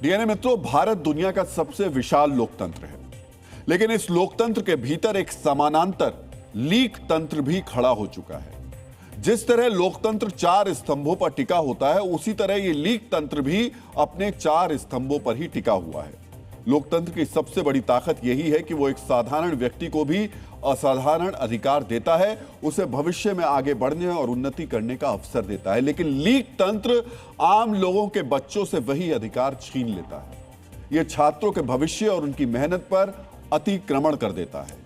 DNA मित्रों, भारत दुनिया का सबसे विशाल लोकतंत्र है, लेकिन इस लोकतंत्र के भीतर एक समानांतर लीक तंत्र भी खड़ा हो चुका है। जिस तरह लोकतंत्र 4 स्तंभों पर टिका होता है, उसी तरह ये लीक तंत्र भी अपने 4 स्तंभों पर ही टिका हुआ है। लोकतंत्र की सबसे बड़ी ताकत यही है कि वो एक साधारण व्यक्ति को भी असाधारण अधिकार देता है, उसे भविष्य में आगे बढ़ने और उन्नति करने का अवसर देता है। लेकिन लीक तंत्र आम लोगों के बच्चों से वही अधिकार छीन लेता है। यह छात्रों के भविष्य और उनकी मेहनत पर अतिक्रमण कर देता है।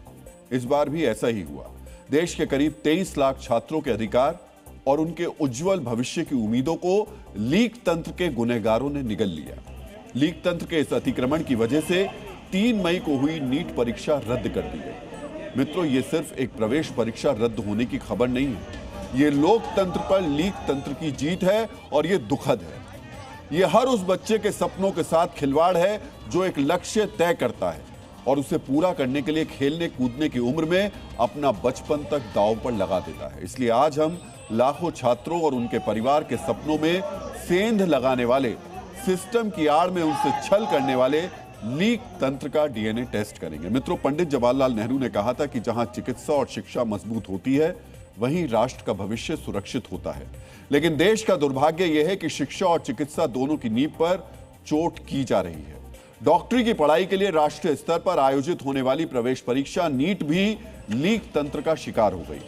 इस बार भी ऐसा ही हुआ। देश के करीब 23 लाख छात्रों के अधिकार और उनके उज्जवल भविष्य की उम्मीदों को लीक तंत्र के गुनहगारों ने निगल लिया। लीक तंत्र के इस अतिक्रमण की वजह से 3 मई को हुई नीट परीक्षा रद्द कर दी गई। मित्रों, ये सिर्फ एक प्रवेश परीक्षा रद्द होने की खबर नहीं है, ये लोकतंत्र पर लीक तंत्र की जीत है और ये दुखद है। ये हर उस बच्चे के सपनों के साथ खिलवाड़ है जो एक लक्ष्य तय करता है और उसे पूरा करने के लिए खेलने कूदने की उम्र में अपना बचपन तक दांव पर लगा देता है। इसलिए आज हम लाखों छात्रों और उनके परिवार के सपनों में सेंध लगाने वाले, सिस्टम की आड़ में उनसे छल करने वाले लीक तंत्र का डीएनए टेस्ट करेंगे। मित्रों, पंडित जवाहरलाल नेहरू ने कहा था कि जहां चिकित्सा और शिक्षा मजबूत होती है, वहीं राष्ट्र का भविष्य सुरक्षित होता है। लेकिन देश का दुर्भाग्य यह है कि शिक्षा और चिकित्सा दोनों की नींव पर चोट की जा रही है। डॉक्टरी की पढ़ाई के लिए राष्ट्रीय स्तर पर आयोजित होने वाली प्रवेश परीक्षा नीट भी लीक तंत्र का शिकार हो गई।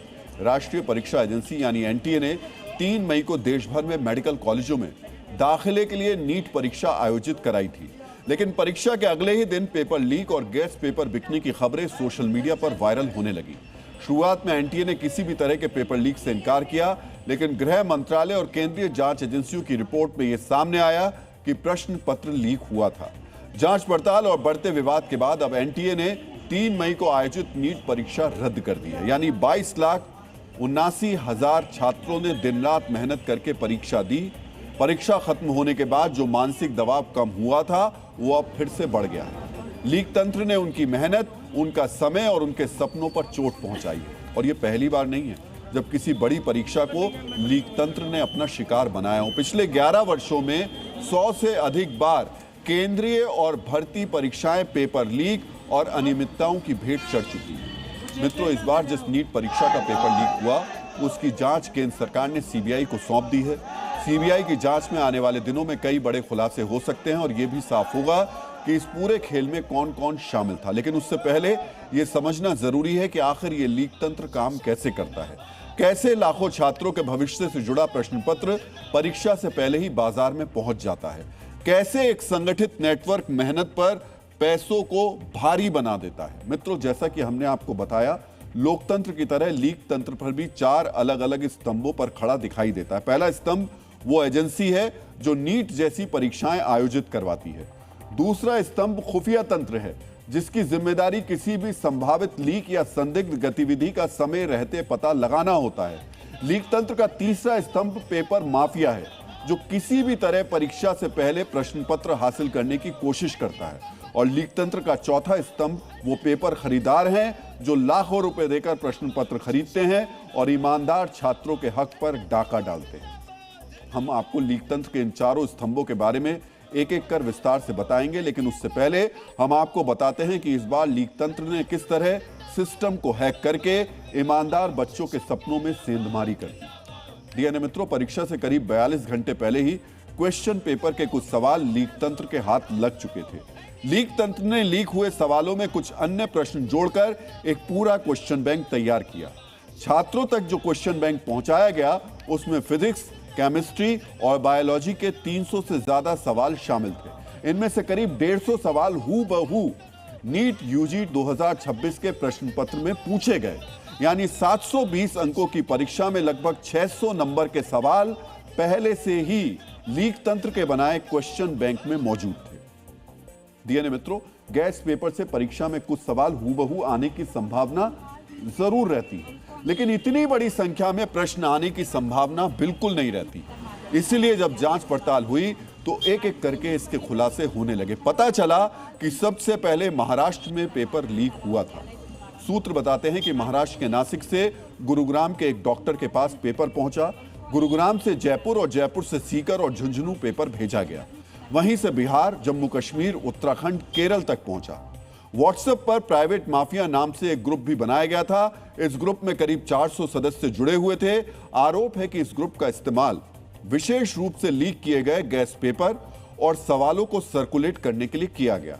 राष्ट्रीय परीक्षा एजेंसी यानी एनटीए ने 3 मई को देश भर में मेडिकल कॉलेजों में दाखिले के लिए नीट परीक्षा आयोजित कराई थी, लेकिन परीक्षा के अगले ही दिन पेपर लीक और गैस पेपर बिकने की खबरें सोशल मीडिया पर वायरल होने लगी। शुरुआत में एनटीए ने किसी भी तरह के पेपर लीक से इनकार किया, लेकिन गृह मंत्रालय और केंद्रीय जांच एजेंसियों की रिपोर्ट में यह सामने आया कि प्रश्न पत्र लीक हुआ था। जांच पड़ताल और बढ़ते विवाद के बाद अब एनटीए ने 3 मई को आयोजित नीट परीक्षा रद्द कर दी है। यानी 22,79,000 छात्रों ने दिन रात मेहनत करके परीक्षा दी। परीक्षा खत्म होने के बाद जो मानसिक दबाव कम हुआ था, वो अब फिर से बढ़ गया है। लीक तंत्र ने उनकी मेहनत, उनका समय और उनके सपनों पर चोट पहुंचाई है। और ये पहली बार नहीं है जब किसी बड़ी परीक्षा को लीक तंत्र ने अपना शिकार बनाया हो। पिछले 11 वर्षों में 100 से अधिक बार केंद्रीय और भर्ती परीक्षाएं पेपर लीक और अनियमितताओं की भेंट चढ़ चुकी है। मित्रों, इस बार जिस नीट परीक्षा का पेपर लीक हुआ, उसकी जांच केंद्र सरकार ने सीबीआई को सौंप दी है। सीबीआई की जांच में आने वाले दिनों में कई बड़े खुलासे हो सकते हैं और यह भी साफ होगा कि इस पूरे खेल में कौन कौन शामिल था। लेकिन उससे पहले यह समझना जरूरी है कि आखिर यह लीक तंत्र काम कैसे करता है। कैसे लाखों छात्रों के भविष्य से जुड़ा प्रश्न पत्र परीक्षा से पहले ही बाजार में पहुंच जाता है। कैसे एक संगठित नेटवर्क मेहनत पर पैसों को भारी बना देता है। मित्रों, जैसा कि हमने आपको बताया, लोकतंत्र की तरह लीक तंत्र पर भी 4 अलग अलग स्तंभों पर खड़ा दिखाई देता है। पहला स्तंभ वो एजेंसी है जो नीट जैसी परीक्षाएं आयोजित करवाती है। दूसरा स्तंभ खुफिया तंत्र है, जिसकी जिम्मेदारी किसी भी संभावित लीक या संदिग्ध गतिविधि का समय रहते पता लगाना होता है। लीक तंत्र का तीसरा स्तंभ पेपर माफिया है, जो किसी भी तरह परीक्षा से पहले प्रश्न पत्र हासिल करने की कोशिश करता है। और लीक तंत्र का चौथा स्तंभ वो पेपर खरीदार हैं जो लाखों रुपए देकर प्रश्न पत्र खरीदते हैं और ईमानदार छात्रों के हक पर डाका डालते हैं। हम आपको लीक तंत्र के इन 4 स्तंभों के बारे में एक एक कर विस्तार से बताएंगे, लेकिन उससे पहले हम आपको बताते हैं कि इस बार लीक तंत्र ने किस तरह सिस्टम को हैक करके ईमानदार बच्चों के सपनों में सेंधमारी कर दी। डीएनए मित्रों, परीक्षा से करीब 42 घंटे पहले ही क्वेश्चन पेपर के कुछ सवाल लीक तंत्र के हाथ लग चुके थे। लीक तंत्र ने लीक हुए सवालों में कुछ अन्य प्रश्न जोड़कर एक पूरा क्वेश्चन बैंक तैयार किया। छात्रों तक जो क्वेश्चन बैंक पहुंचाया गया, उसमें फिजिक्स, केमिस्ट्री और बायोलॉजी के 300 से ज्यादा सवाल शामिल थे। इनमें से करीब 150 सवाल हूबहू नीट यूजी 2026 के प्रश्न पत्र में पूछे गए। यानी 720 अंकों की परीक्षा में लगभग 600 नंबर के सवाल पहले से ही लीक तंत्र के बनाए क्वेश्चन बैंक में मौजूद थे। डीएनए मित्रों, गैस पेपर से परीक्षा में कुछ सवाल हूबहू आने की संभावना जरूर रहती है, लेकिन इतनी बड़ी संख्या में प्रश्न आने की संभावना बिल्कुल नहीं रहती। इसीलिए जब जांच पड़ताल हुई तो एक एक करके इसके खुलासे होने लगे। पता चला कि सबसे पहले महाराष्ट्र में पेपर लीक हुआ था। सूत्र बताते हैं कि महाराष्ट्र के नासिक से गुरुग्राम के एक डॉक्टर के पास पेपर पहुंचा। गुरुग्राम से जयपुर और जयपुर से सीकर और झुंझुनू पेपर भेजा गया। वहीं से बिहार, जम्मू कश्मीर, उत्तराखंड, केरल तक पहुंचा। व्हाट्सएप पर प्राइवेट माफिया नाम से एक ग्रुप भी बनाया गया था। इस ग्रुप में करीब 400 सदस्य जुड़े हुए थे। आरोप है कि इस ग्रुप का इस्तेमाल विशेष रूप से लीक किए गए गैस पेपर और सवालों को सर्कुलेट करने के लिए किया गया।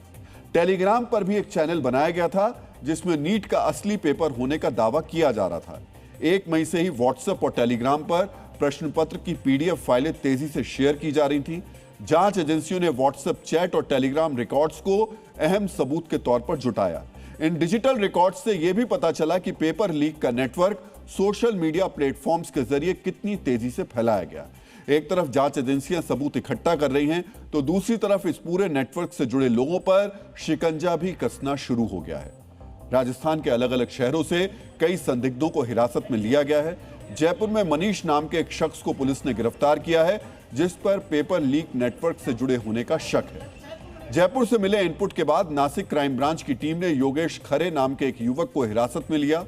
टेलीग्राम पर भी एक चैनल बनाया गया था जिसमें नीट का असली पेपर होने का दावा किया जा रहा था। 1 मई से ही व्हाट्सएप और टेलीग्राम पर प्रश्न पत्र की पीडीएफ फाइलें तेजी से शेयर की जा रही थी। जांच एजेंसियों ने व्हाट्सएप चैट और टेलीग्राम रिकॉर्ड्स को अहम सबूत के तौर पर जुटाया। इन डिजिटल रिकॉर्ड्स से यह भी पता चला कि पेपर लीक का नेटवर्क सोशल मीडिया प्लेटफॉर्म्स के जरिए कितनी तेजी से फैलाया गया। एक तरफ जांच एजेंसियां सबूत इकट्ठा कर रही हैं, तो दूसरी तरफ इस पूरे नेटवर्क से जुड़े लोगों पर शिकंजा भी कसना शुरू हो गया है। राजस्थान के अलग अलग शहरों से कई संदिग्धों को हिरासत में लिया गया है। जयपुर में मनीष नाम के एक शख्स को पुलिस ने गिरफ्तार किया है, जिस पर पेपर लीक नेटवर्क से जुड़े होने का शक है। जयपुर से मिले इनपुट के बाद नासिक क्राइम ब्रांच की टीम ने योगेश खरे नाम के एक युवक को हिरासत में लिया।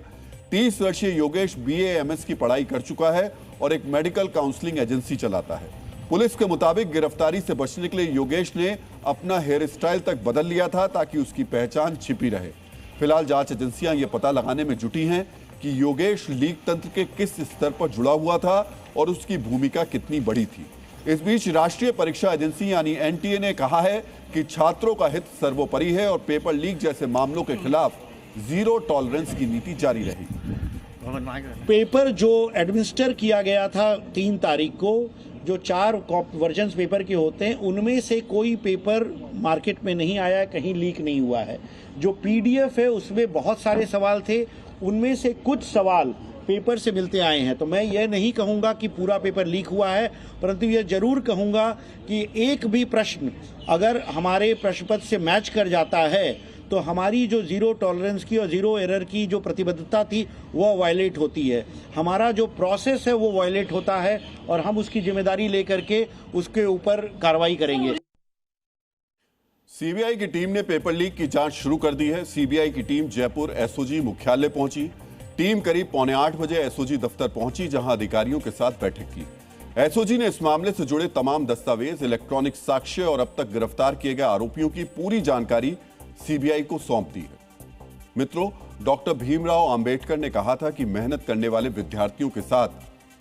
30 वर्षीय योगेश BA-MS की पढ़ाई कर चुका है और एक मेडिकल काउंसलिंग एजेंसी चलाता है। पुलिस के मुताबिक गिरफ्तारी से बचने के लिए योगेश ने अपना हेयर स्टाइल तक बदल लिया था ताकि उसकी पहचान छिपी रहे। फिलहाल जांच एजेंसियां ये पता लगाने में जुटी हैं कि योगेश लीक तंत्र के किस स्तर पर जुड़ा हुआ था और उसकी भूमिका कितनी बड़ी थी। इस बीच राष्ट्रीय परीक्षा एजेंसी यानी NTA ने कहा है कि छात्रों का हित सर्वोपरि है और पेपर लीक जैसे मामलों के खिलाफ जीरो टॉलरेंस की नीति जारी रहेगी। पेपर जो एडमिनिस्टर किया गया था 3 तारीख को, जो 4 वर्जन्स पेपर के होते हैं, उनमें से कोई पेपर मार्केट में नहीं आया, कहीं लीक नहीं हुआ है। जो PDF है उसमें बहुत सारे सवाल थे, उनमें से कुछ सवाल पेपर से मिलते आए हैं। तो मैं ये नहीं कहूँगा कि पूरा पेपर लीक हुआ है, परंतु ये जरूर कहूँगा कि एक भी प्रश्न अगर हमारे प्रश्न पत्र से मैच कर जाता है तो हमारी जो जीरो टॉलरेंस की और जीरो एरर की जो प्रतिबद्धता थी वो वायलेट होती है। हमारा जो प्रोसेस है वो वायलेट होता है और हम उसकी जिम्मेदारी लेकर के उसके ऊपर कार्रवाई करेंगे। सीबीआई की टीम ने पेपर लीक की जांच शुरू कर दी है। सीबीआई की टीम जयपुर SOG मुख्यालय पहुंची। टीम करीब 7:45 बजे SOG दफ्तर पहुंची, जहां अधिकारियों के साथ बैठक की। SOG ने इस मामले से जुड़े तमाम दस्तावेज, इलेक्ट्रॉनिक साक्ष्य और अब तक गिरफ्तार किए गए आरोपियों की पूरी जानकारी सीबीआई को सौंप दी है। मित्रों, डॉक्टर भीमराव अंबेडकर ने कहा था कि मेहनत करने वाले विद्यार्थियों के साथ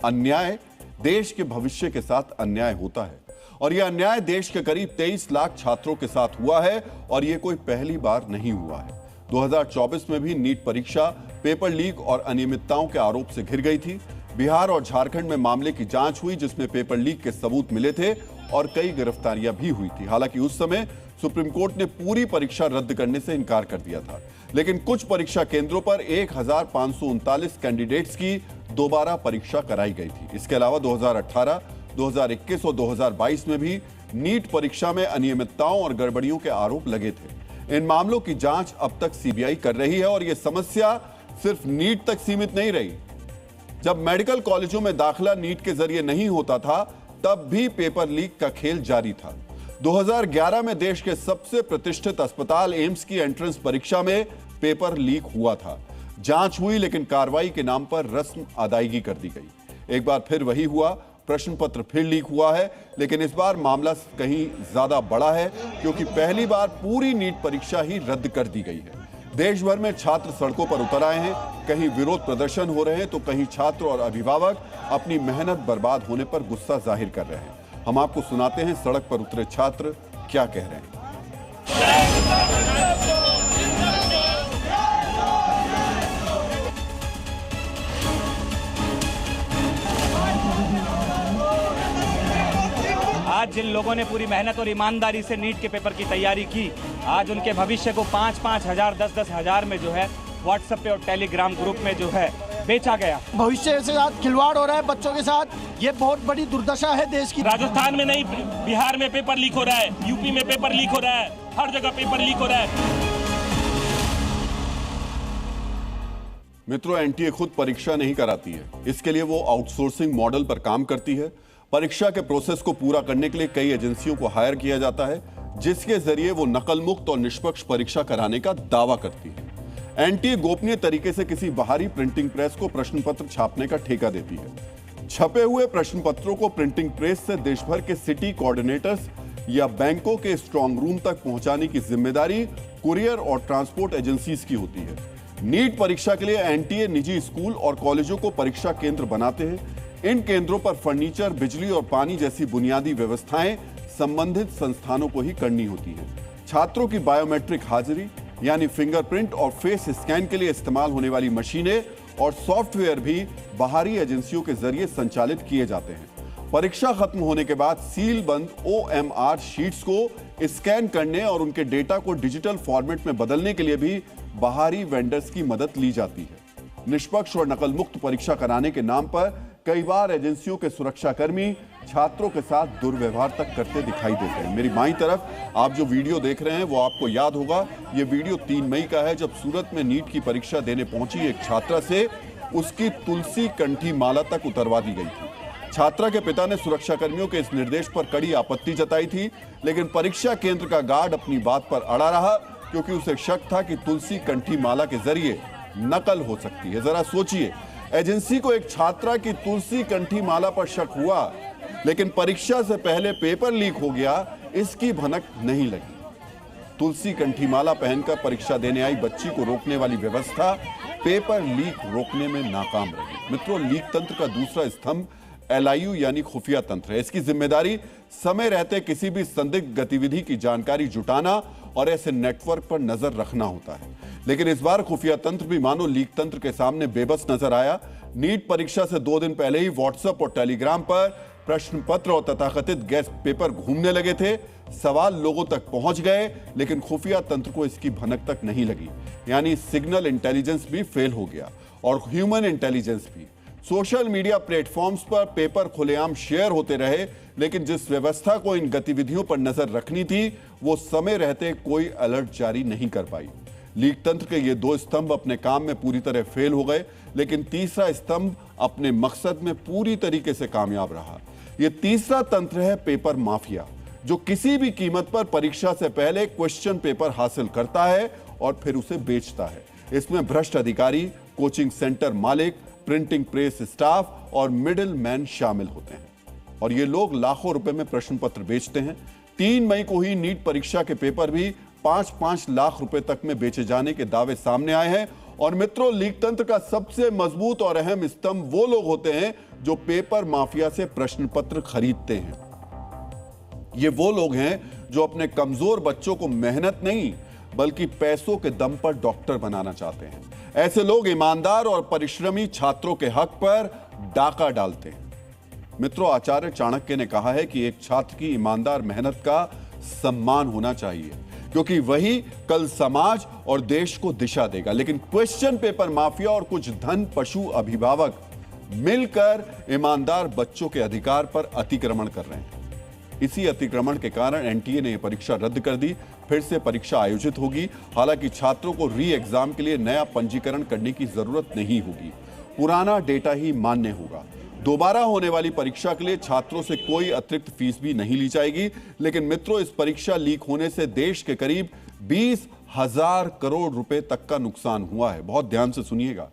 अन्याय देश के भविष्य के साथ अन्याय होता है और यह अन्याय देश के करीब 23 लाख छात्रों के साथ हुआ है और यह कोई पहली बार नहीं हुआ है। 2024 में भी नीट परीक्षा पेपर लीक और अनियमितताओं के आरोप से घिर गई थी। बिहार और झारखंड में मामले की जांच हुई, जिसमें पेपर लीक के सबूत मिले थे और कई गिरफ्तारियां भी हुई थी। हालांकि उस समय सुप्रीम कोर्ट ने पूरी परीक्षा रद्द करने से इनकार कर दिया था, लेकिन कुछ परीक्षा केंद्रों पर 1539 कैंडिडेट्स की दोबारा परीक्षा कराई गई थी। इसके अलावा 2018, 2021 और 2022 में भी नीट परीक्षा में अनियमितताओं और गड़बड़ियों के आरोप लगे थे। इन मामलों की जांच अब तक सीबीआई कर रही है और यह समस्या सिर्फ नीट तक सीमित नहीं रही। जब मेडिकल कॉलेजों में दाखिला नीट के जरिए नहीं होता था, तब भी पेपर लीक का खेल जारी था। 2011 में देश के सबसे प्रतिष्ठित अस्पताल एम्स की एंट्रेंस परीक्षा में पेपर लीक हुआ था। जांच हुई, लेकिन कार्रवाई के नाम पर रस्म अदायगी कर दी गई। एक बार फिर वही हुआ, प्रश्न पत्र फिर लीक हुआ है, लेकिन इस बार मामला कहीं ज्यादा बड़ा है, क्योंकि पहली बार पूरी नीट परीक्षा ही रद्द कर दी गई है। देश भर में छात्र सड़कों पर उतर आए हैं, कहीं विरोध प्रदर्शन हो रहे हैं तो कहीं छात्र और अभिभावक अपनी मेहनत बर्बाद होने पर गुस्सा जाहिर कर रहे हैं। हम आपको सुनाते हैं सड़क पर उतरे छात्र क्या कह रहे हैं। आज जिन लोगों ने पूरी मेहनत और ईमानदारी से नीट के पेपर की तैयारी की, आज उनके भविष्य को 5-5 हजार 10-10 हजार में जो है व्हाट्सएप पे और टेलीग्राम ग्रुप में जो है बेचा गया। भविष्य के साथ खिलवाड़ हो रहा है बच्चों के साथ, ये बहुत बड़ी दुर्दशा है देश की। राजस्थान में नहीं, बिहार में पेपर लीक हो रहा है, यूपी में पेपर लीक हो रहा है, हर जगह पेपर लीक हो रहा है। मित्रों, एनटीए खुद परीक्षा नहीं कराती है, इसके लिए वो आउटसोर्सिंग मॉडल पर काम करती है। परीक्षा के प्रोसेस को पूरा करने के लिए कई एजेंसियों को हायर किया जाता है, जिसके जरिए वो नकल मुक्त और निष्पक्ष परीक्षा कराने का दावा करती है। एनटीए गोपनीय तरीके से किसी बाहरी प्रिंटिंग प्रेस को प्रश्न पत्र छापने का ठेका देती है। छपे हुए प्रश्न पत्रों को प्रिंटिंग प्रेस से देश भर के सिटी कोऑर्डिनेटर्स या बैंकों के स्ट्रांग रूम तक पहुंचाने की जिम्मेदारी कुरियर और ट्रांसपोर्ट एजेंसीज की होती है। नीट परीक्षा के लिए एनटीए निजी स्कूल और कॉलेजों को परीक्षा केंद्र बनाते हैं। इन केंद्रों पर फर्नीचर, बिजली और पानी जैसी बुनियादी व्यवस्थाएं संबंधित संस्थानों को ही करनी होती हैं। छात्रों की बायोमेट्रिक हाजिरी यानी फिंगरप्रिंट और फेस स्कैन के लिए इस्तेमाल होने वाली मशीनें और सॉफ्टवेयर भी बाहरी एजेंसियों के जरिए संचालित किए जाते हैं। परीक्षा खत्म होने के बाद सील बंद OMR शीट्स को स्कैन करने और उनके डेटा को डिजिटल फॉर्मेट में बदलने के लिए भी बाहरी वेंडर्स की मदद ली जाती है। निष्पक्ष और नकल मुक्त परीक्षा कराने के नाम पर कई बार एजेंसियों के सुरक्षाकर्मी छात्रों के साथ दुर्व्यवहार तक करते दिखाई देते हैं। मेरी बाईं तरफ आप जो वीडियो देख रहे हैं वो आपको याद होगा, ये वीडियो 3 मई का है, जब सूरत में नीट की परीक्षा देने पहुंची एक छात्रा से उसकी तुलसी कंठी माला तक उतरवा दी गई थी। छात्रा के पिता ने सुरक्षाकर्मियों के इस निर्देश पर कड़ी आपत्ति जताई थी, लेकिन परीक्षा केंद्र का गार्ड अपनी बात पर अड़ा रहा क्योंकि उसे शक था कि तुलसी कंठी माला के जरिए नकल हो सकती है। जरा सोचिए, एजेंसी को एक छात्रा की तुलसी कंठी माला पर शक हुआ, लेकिन परीक्षा से पहले पेपर लीक हो गया, इसकी भनक नहीं लगी। तुलसी कंठी माला पहनकर परीक्षा देने आई बच्ची को रोकने वाली व्यवस्था पेपर लीक रोकने में नाकाम रही। मित्रों, लीक तंत्र का दूसरा स्तंभ LIU यानी खुफिया तंत्र है। इसकी जिम्मेदारी समय रहते किसी भी संदिग्ध गतिविधि की जानकारी जुटाना और ऐसे नेटवर्क पर नजर रखना होता है। लेकिन इस बार खुफिया तंत्र भी मानो लीक तंत्र के सामने बेबस नजर आया। नीट परीक्षा से 2 दिन पहले ही व्हाट्सएप और टेलीग्राम पर प्रश्न पत्र और तथाकथित गेस्ट पेपर घूमने लगे थे। सवाल लोगों तक पहुंच गए, लेकिन खुफिया तंत्र को इसकी भनक तक नहीं लगी। यानी सिग्नल इंटेलिजेंस भी फेल हो गया और ह्यूमन इंटेलिजेंस भी। सोशल मीडिया प्लेटफॉर्म्स पर पेपर खुलेआम शेयर होते रहे, लेकिन जिस व्यवस्था को इन गतिविधियों पर नजर रखनी थी वो समय रहते कोई अलर्ट जारी नहीं कर पाई। लीक तंत्र के ये 2 स्तंभ अपने काम में पूरी तरह फेल हो गए, लेकिन तीसरा स्तंभ अपने मकसद में पूरी तरीके से कामयाब रहा। ये तीसरा तंत्र है पेपर माफिया, जो किसी भी कीमत पर परीक्षा से पहले क्वेश्चन पेपर हासिल करता है और फिर उसे बेचता है। इसमें भ्रष्ट अधिकारी, कोचिंग सेंटर मालिक, प्रिंटिंग प्रेस स्टाफ और मिडिल मैन शामिल होते हैं और ये लोग लाखों रुपए में प्रश्न पत्र बेचते हैं। 3 मई को ही नीट परीक्षा के पेपर भी 5-5 लाख रुपए तक में बेचे जाने के दावे सामने आए हैं। और मित्रों, लीक तंत्र का सबसे मजबूत और अहम स्तंभ वो लोग होते हैं जो पेपर माफिया से प्रश्न पत्र खरीदते हैं। ये वो लोग हैं जो अपने कमजोर बच्चों को मेहनत नहीं बल्कि पैसों के दम पर डॉक्टर बनाना चाहते हैं। ऐसे लोग ईमानदार और परिश्रमी छात्रों के हक पर डाका डालते हैं। मित्रों, आचार्य चाणक्य ने कहा है कि एक छात्र की ईमानदार मेहनत का सम्मान होना चाहिए, क्योंकि वही कल समाज और देश को दिशा देगा। लेकिन क्वेश्चन पेपर माफिया और कुछ धन पशु अभिभावक मिलकर ईमानदार बच्चों के अधिकार पर अतिक्रमण कर रहे हैं। इसी अतिक्रमण के कारण एनटीए ने यह परीक्षा रद्द कर दी। फिर से परीक्षा आयोजित होगी। हालांकि छात्रों को री एग्जाम के लिए नया पंजीकरण करने की जरूरत नहीं होगी, पुराना डेटा ही मान्य होगा। दोबारा होने वाली परीक्षा के लिए छात्रों से कोई अतिरिक्त फीस भी नहीं ली जाएगी। लेकिन मित्रों, इस परीक्षा लीक होने से देश के करीब 20,000 करोड़ रुपए तक का नुकसान हुआ है। बहुत ध्यान से सुनिएगा,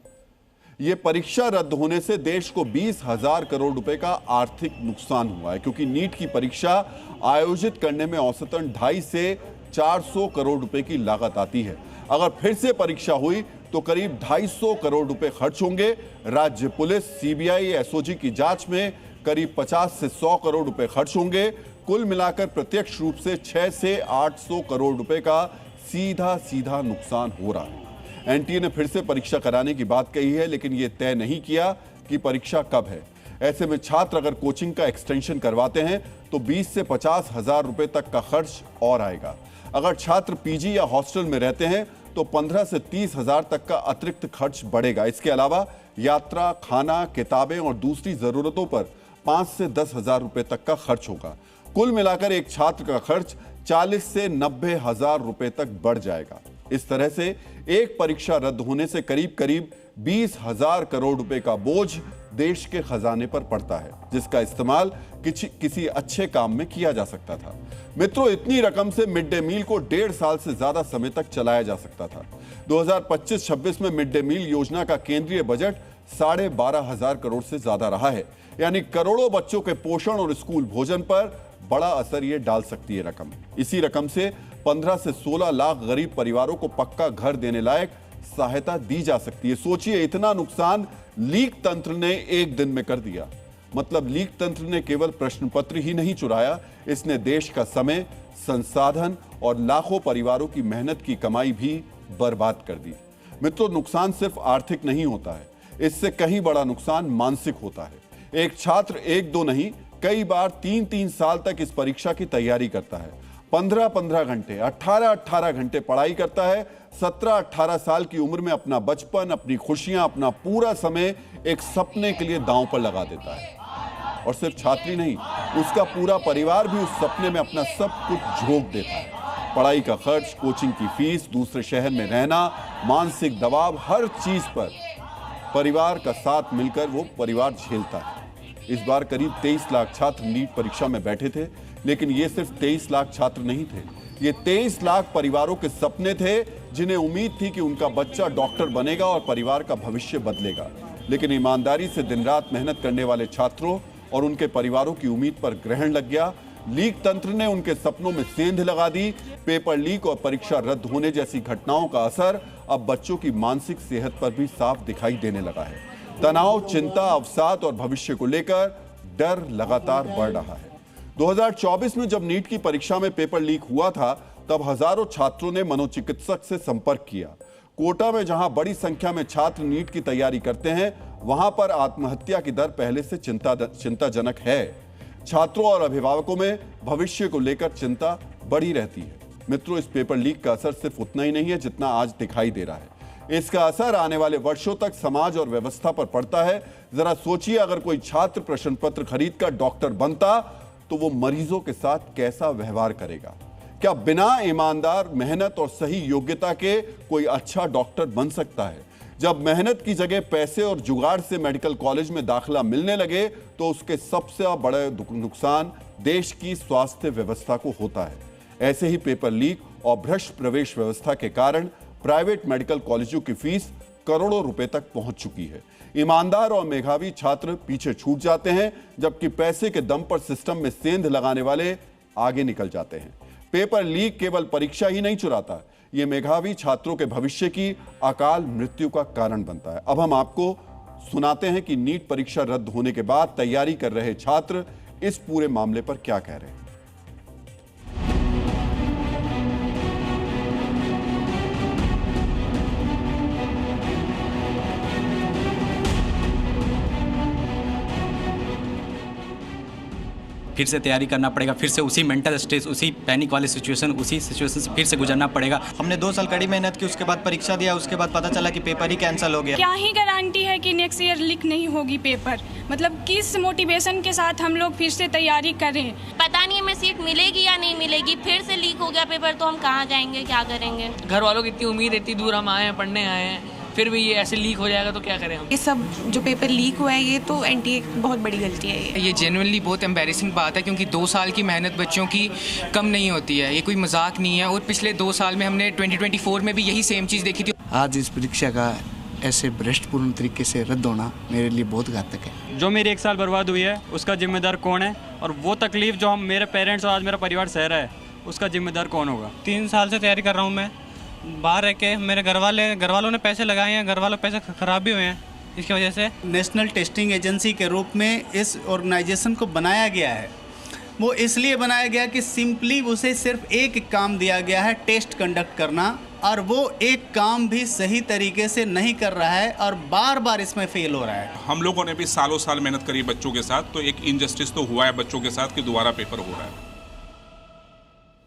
यह परीक्षा रद्द होने से देश को 20,000 करोड़ रुपए का आर्थिक नुकसान हुआ है, क्योंकि नीट की परीक्षा आयोजित करने में औसतन 250 से 400 करोड़ रुपए की लागत आती है। अगर फिर से परीक्षा हुई तो करीब 250 करोड़ रुपए खर्च होंगे। राज्य पुलिस, सीबीआई, एसओजी की जांच में करीब 50 से 100 करोड़ रुपए खर्च होंगे। कुल मिलाकर प्रत्यक्ष रूप से 600 से 800 करोड़ रुपए का सीधा नुकसान हो रहा है। एनटीए ने फिर से परीक्षा कराने की बात कही है, लेकिन यह तय नहीं किया कि परीक्षा कब है। ऐसे में छात्र अगर कोचिंग का एक्सटेंशन करवाते हैं तो 20 से 50 हजार रुपए तक का खर्च और आएगा। अगर छात्र पीजी या हॉस्टल में रहते हैं तो 15 से 30 हजार तक का अतिरिक्त खर्च बढ़ेगा। इसके अलावा यात्रा, खाना, किताबें और दूसरी जरूरतों पर 5 से 10 हजार रुपए तक का खर्च होगा। कुल मिलाकर एक छात्र का खर्च 40 से 90 हजार रुपए तक बढ़ जाएगा। इस तरह से एक परीक्षा रद्द होने से करीब 20,000 करोड़ रुपए का बोझ देश के खजाने पर पड़ता है, जिसका इस्तेमाल किसी अच्छे काम में किया जा सकता था। मित्रों, इतनी रकम से मिड डे मील को 1.5 साल से ज्यादा समय तक चलाया जा सकता था। 2025-26 में मिड डे मील योजना का केंद्रीय बजट 12,500 करोड़ से ज्यादा रहा है। यानी करोड़ों बच्चों के पोषण और स्कूल भोजन पर बड़ा असर ये डाल सकती है रकम। इसी रकम से 15 से 16 लाख गरीब परिवारों को पक्का घर देने लायक सहायता दी जा सकती है। सोचिए, इतना नुकसान लीक तंत्र ने एक दिन में कर दिया। मतलब लीक तंत्र ने केवल प्रश्न पत्र ही नहीं चुराया, इसने देश का समय, संसाधन और लाखों परिवारों की मेहनत की कमाई भी बर्बाद कर दी। मित्रों, नुकसान सिर्फ आर्थिक नहीं होता है, इससे कहीं बड़ा नुकसान मानसिक होता है। एक छात्र एक दो नहीं, कई बार 3-3 साल तक इस परीक्षा की तैयारी करता है। 15-15 घंटे, 18-18 घंटे पढ़ाई करता है। 17-18 साल की उम्र में अपना बचपन, अपनी खुशियां, अपना पूरा समय एक सपने के लिए दांव पर लगा देता है। और सिर्फ छात्री नहीं, उसका पूरा परिवार भी उस सपने में अपना सब कुछ झोंक देता है। पढ़ाई का खर्च, कोचिंग की फीस, दूसरे शहर में रहना, मानसिक दबाव, हर चीज पर परिवार का साथ मिलकर वो परिवार झेलता है। इस बार करीब 23 लाख छात्र नीट परीक्षा में बैठे थे, लेकिन ये सिर्फ 23 लाख छात्र नहीं थे, ये 23 लाख परिवारों के सपने थे जिन्हें उम्मीद थी कि उनका बच्चा डॉक्टर बनेगा और परिवार का भविष्य बदलेगा। लेकिन ईमानदारी से दिन रात मेहनत करने वाले छात्रों और उनके परिवारों की उम्मीद पर ग्रहण लग गया। लीक तंत्र ने उनके सपनों में सेंध लगा दी। पेपर लीक और परीक्षा रद्द होने जैसी घटनाओं का असर अब बच्चों की मानसिक सेहत पर भी साफ दिखाई देने लगा है। तनाव, चिंता, अवसाद और भविष्य को लेकर डर लगातार बढ़ रहा है। 2024 में जब नीट की परीक्षा में पेपर लीक हुआ था, तब हजारों छात्रों ने मनोचिकित्सक से संपर्क किया। कोटा में जहां बड़ी संख्या में छात्र नीट की तैयारी करते हैं, वहां पर आत्महत्या की दर पहले से चिंताजनक है। छात्रों और अभिभावकों में भविष्य को लेकर चिंता बढ़ी रहती है। मित्रों, इस पेपर लीक का असर सिर्फ उतना ही नहीं है जितना आज दिखाई दे रहा है। इसका असर आने वाले वर्षों तक समाज और व्यवस्था पर पड़ता है। जरा सोचिए, अगर कोई छात्र प्रश्न पत्र खरीदकर डॉक्टर बनता तो वो मरीजों के साथ कैसा व्यवहार करेगा? क्या बिना ईमानदार मेहनत और सही योग्यता के कोई अच्छा डॉक्टर बन सकता है? जब मेहनत की जगह पैसे और जुगाड़ से मेडिकल कॉलेज में दाखिला मिलने लगे तो उसके सबसे बड़ा नुकसान देश की स्वास्थ्य व्यवस्था को होता है। ऐसे ही पेपर लीक और भ्रष्ट प्रवेश व्यवस्था के कारण प्राइवेट मेडिकल कॉलेजों की फीस करोड़ों रुपए तक पहुंच चुकी है। ईमानदार और मेधावी छात्र पीछे छूट जाते हैं, जबकि पैसे के दम पर सिस्टम में सेंध लगाने वाले आगे निकल जाते हैं। पेपर लीक केवल परीक्षा ही नहीं चुराता, ये मेधावी छात्रों के भविष्य की अकाल मृत्यु का कारण बनता है। अब हम आपको सुनाते हैं कि नीट परीक्षा रद्द होने के बाद तैयारी कर रहे छात्र इस पूरे मामले पर क्या कह रहे हैं। फिर से तैयारी करना पड़ेगा, फिर से उसी मेंटल स्ट्रेस, उसी पैनिक वाली सिचुएशन, उसी सिचुएशन से फिर से गुजरना पड़ेगा। हमने 2 साल कड़ी मेहनत की, उसके बाद परीक्षा दिया, उसके बाद पता चला कि पेपर ही कैंसिल हो गया। क्या ही गारंटी है कि नेक्स्ट ईयर लीक नहीं होगी पेपर? मतलब किस मोटिवेशन के साथ हम लोग फिर से तैयारी करें? पता नहीं हमें सीट मिलेगी या नहीं मिलेगी। फिर से लीक हो गया पेपर तो हम कहाँ जाएंगे, क्या करेंगे? घर वालों की इतनी उम्मीद, इतनी दूर हम आए हैं, पढ़ने आए हैं, फिर भी ये ऐसे लीक हो जाएगा तो क्या करें हम? ये सब जो पेपर लीक हुआ है, ये तो एनटीए की बहुत बड़ी गलती है। ये जेन्युइनली बहुत एम्बैरेसिंग बात है, क्योंकि 2 साल की मेहनत बच्चों की कम नहीं होती है, ये कोई मजाक नहीं है। और पिछले 2 साल में हमने 2024 में भी यही सेम चीज़ देखी थी। आज इस परीक्षा का ऐसे भ्रष्टपूर्ण तरीके से रद्द होना मेरे लिए बहुत घातक है। जो मेरी 1 साल बर्बाद हुई है उसका जिम्मेदार कौन है? और वो तकलीफ जो हम मेरे पेरेंट्स और आज मेरा परिवार सह रहा है, उसका जिम्मेदार कौन होगा? 3 साल से तैयारी कर रहा हूँ मैं, बाहर रह के। मेरे घर वालों ने पैसे लगाए हैं, घर वालों पैसे खराब भी हुए हैं इसकी वजह से। नेशनल टेस्टिंग एजेंसी के रूप में इस ऑर्गेनाइजेशन को बनाया गया है। वो इसलिए बनाया गया कि सिंपली उसे सिर्फ एक काम दिया गया है, टेस्ट कंडक्ट करना, और वो एक काम भी सही तरीके से नहीं कर रहा है और बार बार इसमें फेल हो रहा है। हम लोगों ने भी सालों साल मेहनत करी बच्चों के साथ, तो एक इनजस्टिस तो हुआ है बच्चों के साथ कि दोबारा पेपर हो रहा है।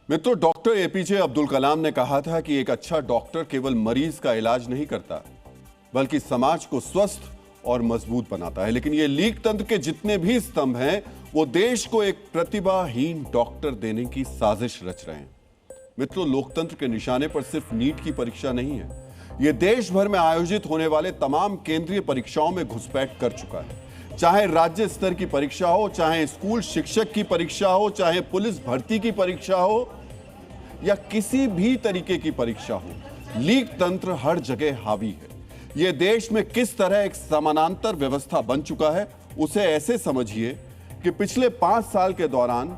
मित्रों, डॉक्टर एपीजे अब्दुल कलाम ने कहा था कि एक अच्छा डॉक्टर केवल मरीज का इलाज नहीं करता, बल्कि समाज को स्वस्थ और मजबूत बनाता है। लेकिन ये लीक तंत्र के जितने भी स्तंभ हैं, वो देश को एक प्रतिभाहीन डॉक्टर देने की साजिश रच रहे हैं। मित्रों, लोकतंत्र के निशाने पर सिर्फ नीट की परीक्षा नहीं है, ये देश भर में आयोजित होने वाले तमाम केंद्रीय परीक्षाओं में घुसपैठ कर चुका है। चाहे राज्य स्तर की परीक्षा हो, चाहे स्कूल शिक्षक की परीक्षा हो, चाहे पुलिस भर्ती की परीक्षा हो या किसी भी तरीके की परीक्षा हो, लीक तंत्र हर जगह हावी है। यह देश में किस तरह एक समानांतर व्यवस्था बन चुका है, उसे ऐसे समझिए कि पिछले 5 साल के दौरान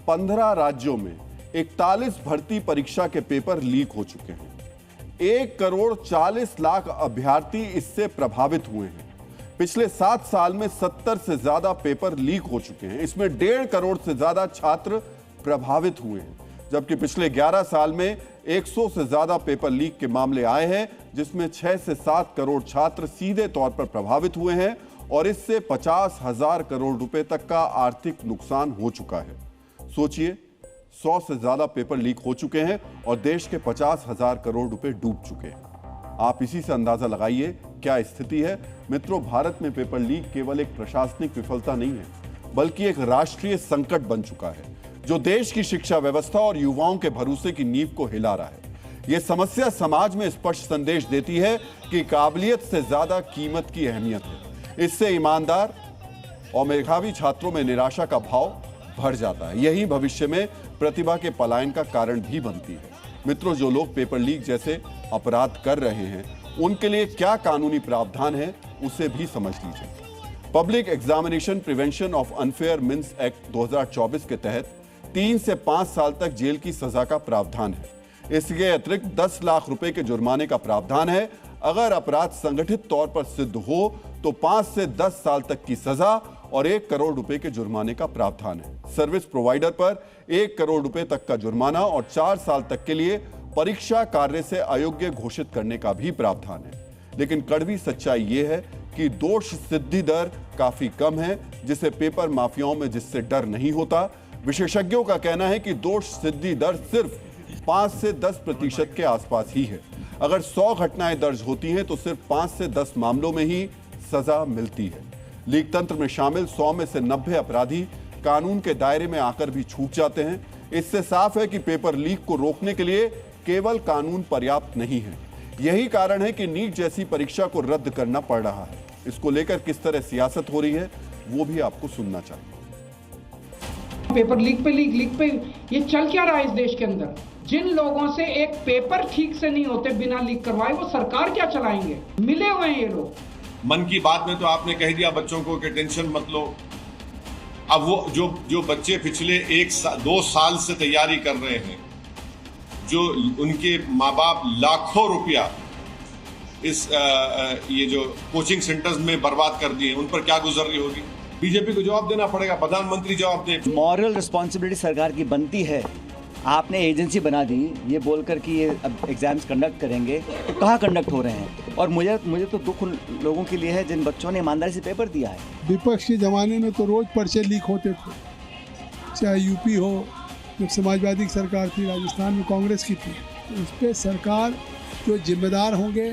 15 राज्यों में 41 भर्ती परीक्षा के पेपर लीक हो चुके हैं। 1,40,00,000 अभ्यर्थी इससे प्रभावित हुए हैं। पिछले 7 साल में 70 से ज्यादा पेपर लीक हो चुके हैं। इसमें 1.5 करोड़ से ज्यादा छात्र प्रभावित हुए हैं, जबकि पिछले 11 साल में 100 से ज्यादा पेपर लीक के मामले आए हैं, जिसमें 6 से 7 करोड़ छात्र सीधे तौर पर प्रभावित हुए हैं और इससे 50,000 करोड़ रुपए तक का आर्थिक नुकसान हो चुका है। सोचिए, 100 से ज्यादा पेपर लीक हो चुके हैं और देश के 50,000 करोड़ रुपए डूब चुके हैं। आप इसी से अंदाजा लगाइए क्या स्थिति है। मित्रों, भारत में पेपर लीक केवल एक प्रशासनिक विफलता नहीं है, बल्कि एक राष्ट्रीय संकट बन चुका है, जो देश की शिक्षा व्यवस्था और युवाओं के भरोसे की नींव को हिला रहा है। यह समस्या समाज में स्पष्ट संदेश देती है कि काबिलियत से ज्यादा कीमत की अहमियत है। इससे ईमानदार और मेधावी छात्रों में निराशा का भाव बढ़ जाता है। यही भविष्य में प्रतिभा के पलायन का कारण भी बनती है। मित्रों, जो लोग पेपर लीक जैसे अपराध कर रहे हैं, उनके लिए क्या कानूनी प्रावधान है, उसे भी समझ लीजिए। Public examination prevention of unfair means act 2024 के तहत 3 से 5 साल तक जेल की सजा का प्रावधान है। इसके अतिरिक्त 10 लाख रुपए के जुर्माने का प्रावधान है। अगर अपराध संगठित तौर पर सिद्ध हो तो 5 से 10 साल तक की सजा और 1 करोड़ रुपए के जुर्माने का प्रावधान है। सर्विस प्रोवाइडर पर 1 करोड़ रुपए तक का जुर्माना और 4 साल तक के लिए परीक्षा कार्य से अयोग्य घोषित करने का भी प्रावधान है। लेकिन कड़वी सच्चाई यह है कि दोष सिद्धि दर काफी कम है, जिसे पेपर माफियाओं में जिससे डर नहीं होता। विशेषज्ञों का कहना है कि दोष सिद्धि दर सिर्फ 5 से 10% के आसपास ही है। अगर 100 घटनाएं दर्ज होती हैं तो सिर्फ 5 से 10 मामलों में ही सजा मिलती है। लीक तंत्र में शामिल 100 में से 90 अपराधी कानून के दायरे में आकर भी छूट जाते हैं। इससे साफ है कि पेपर लीक को रोकने के लिए केवल कानून पर्याप्त नहीं है। यही कारण है कि नीट जैसी परीक्षा को रद्द करना पड़ रहा है। इसको लेकर किस तरह सियासत हो रही है, वो भी आपको सुनना चाहिए। पेपर लीक पे ये चल क्या रहा है इस देश के अंदर? जिन लोगों से एक पेपर ठीक से नहीं होते बिना लीक करवाए, वो सरकार क्या चलाएंगे? मिले हुए हैं ये लोग। मन की बात में तो आपने कह दिया बच्चों को कि टेंशन मत लो। अब वो जो बच्चे पिछले 2 साल से तैयारी कर रहे हैं, जो उनके माँ बाप लाखों रुपया ये जो कोचिंग सेंटर्स में बर्बाद कर दिए, उन पर क्या गुजर रही होगी? बीजेपी को जवाब देना पड़ेगा, प्रधानमंत्री जवाब दे। मॉरल रिस्पॉन्सिबिलिटी सरकार की बनती है। आपने एजेंसी बना दी ये बोलकर कि ये अब एग्जाम्स कंडक्ट करेंगे, तो कहाँ कंडक्ट हो रहे हैं? और मुझे तो दुख उन लोगों के लिए है जिन बच्चों ने ईमानदारी से पेपर दिया है। विपक्ष के ज़माने में तो रोज़ पर्चे लीक होते थे, चाहे यूपी हो, जब समाजवादी की सरकार थी, राजस्थान में कांग्रेस की थी। तो इस पर सरकार जो जिम्मेदार होंगे,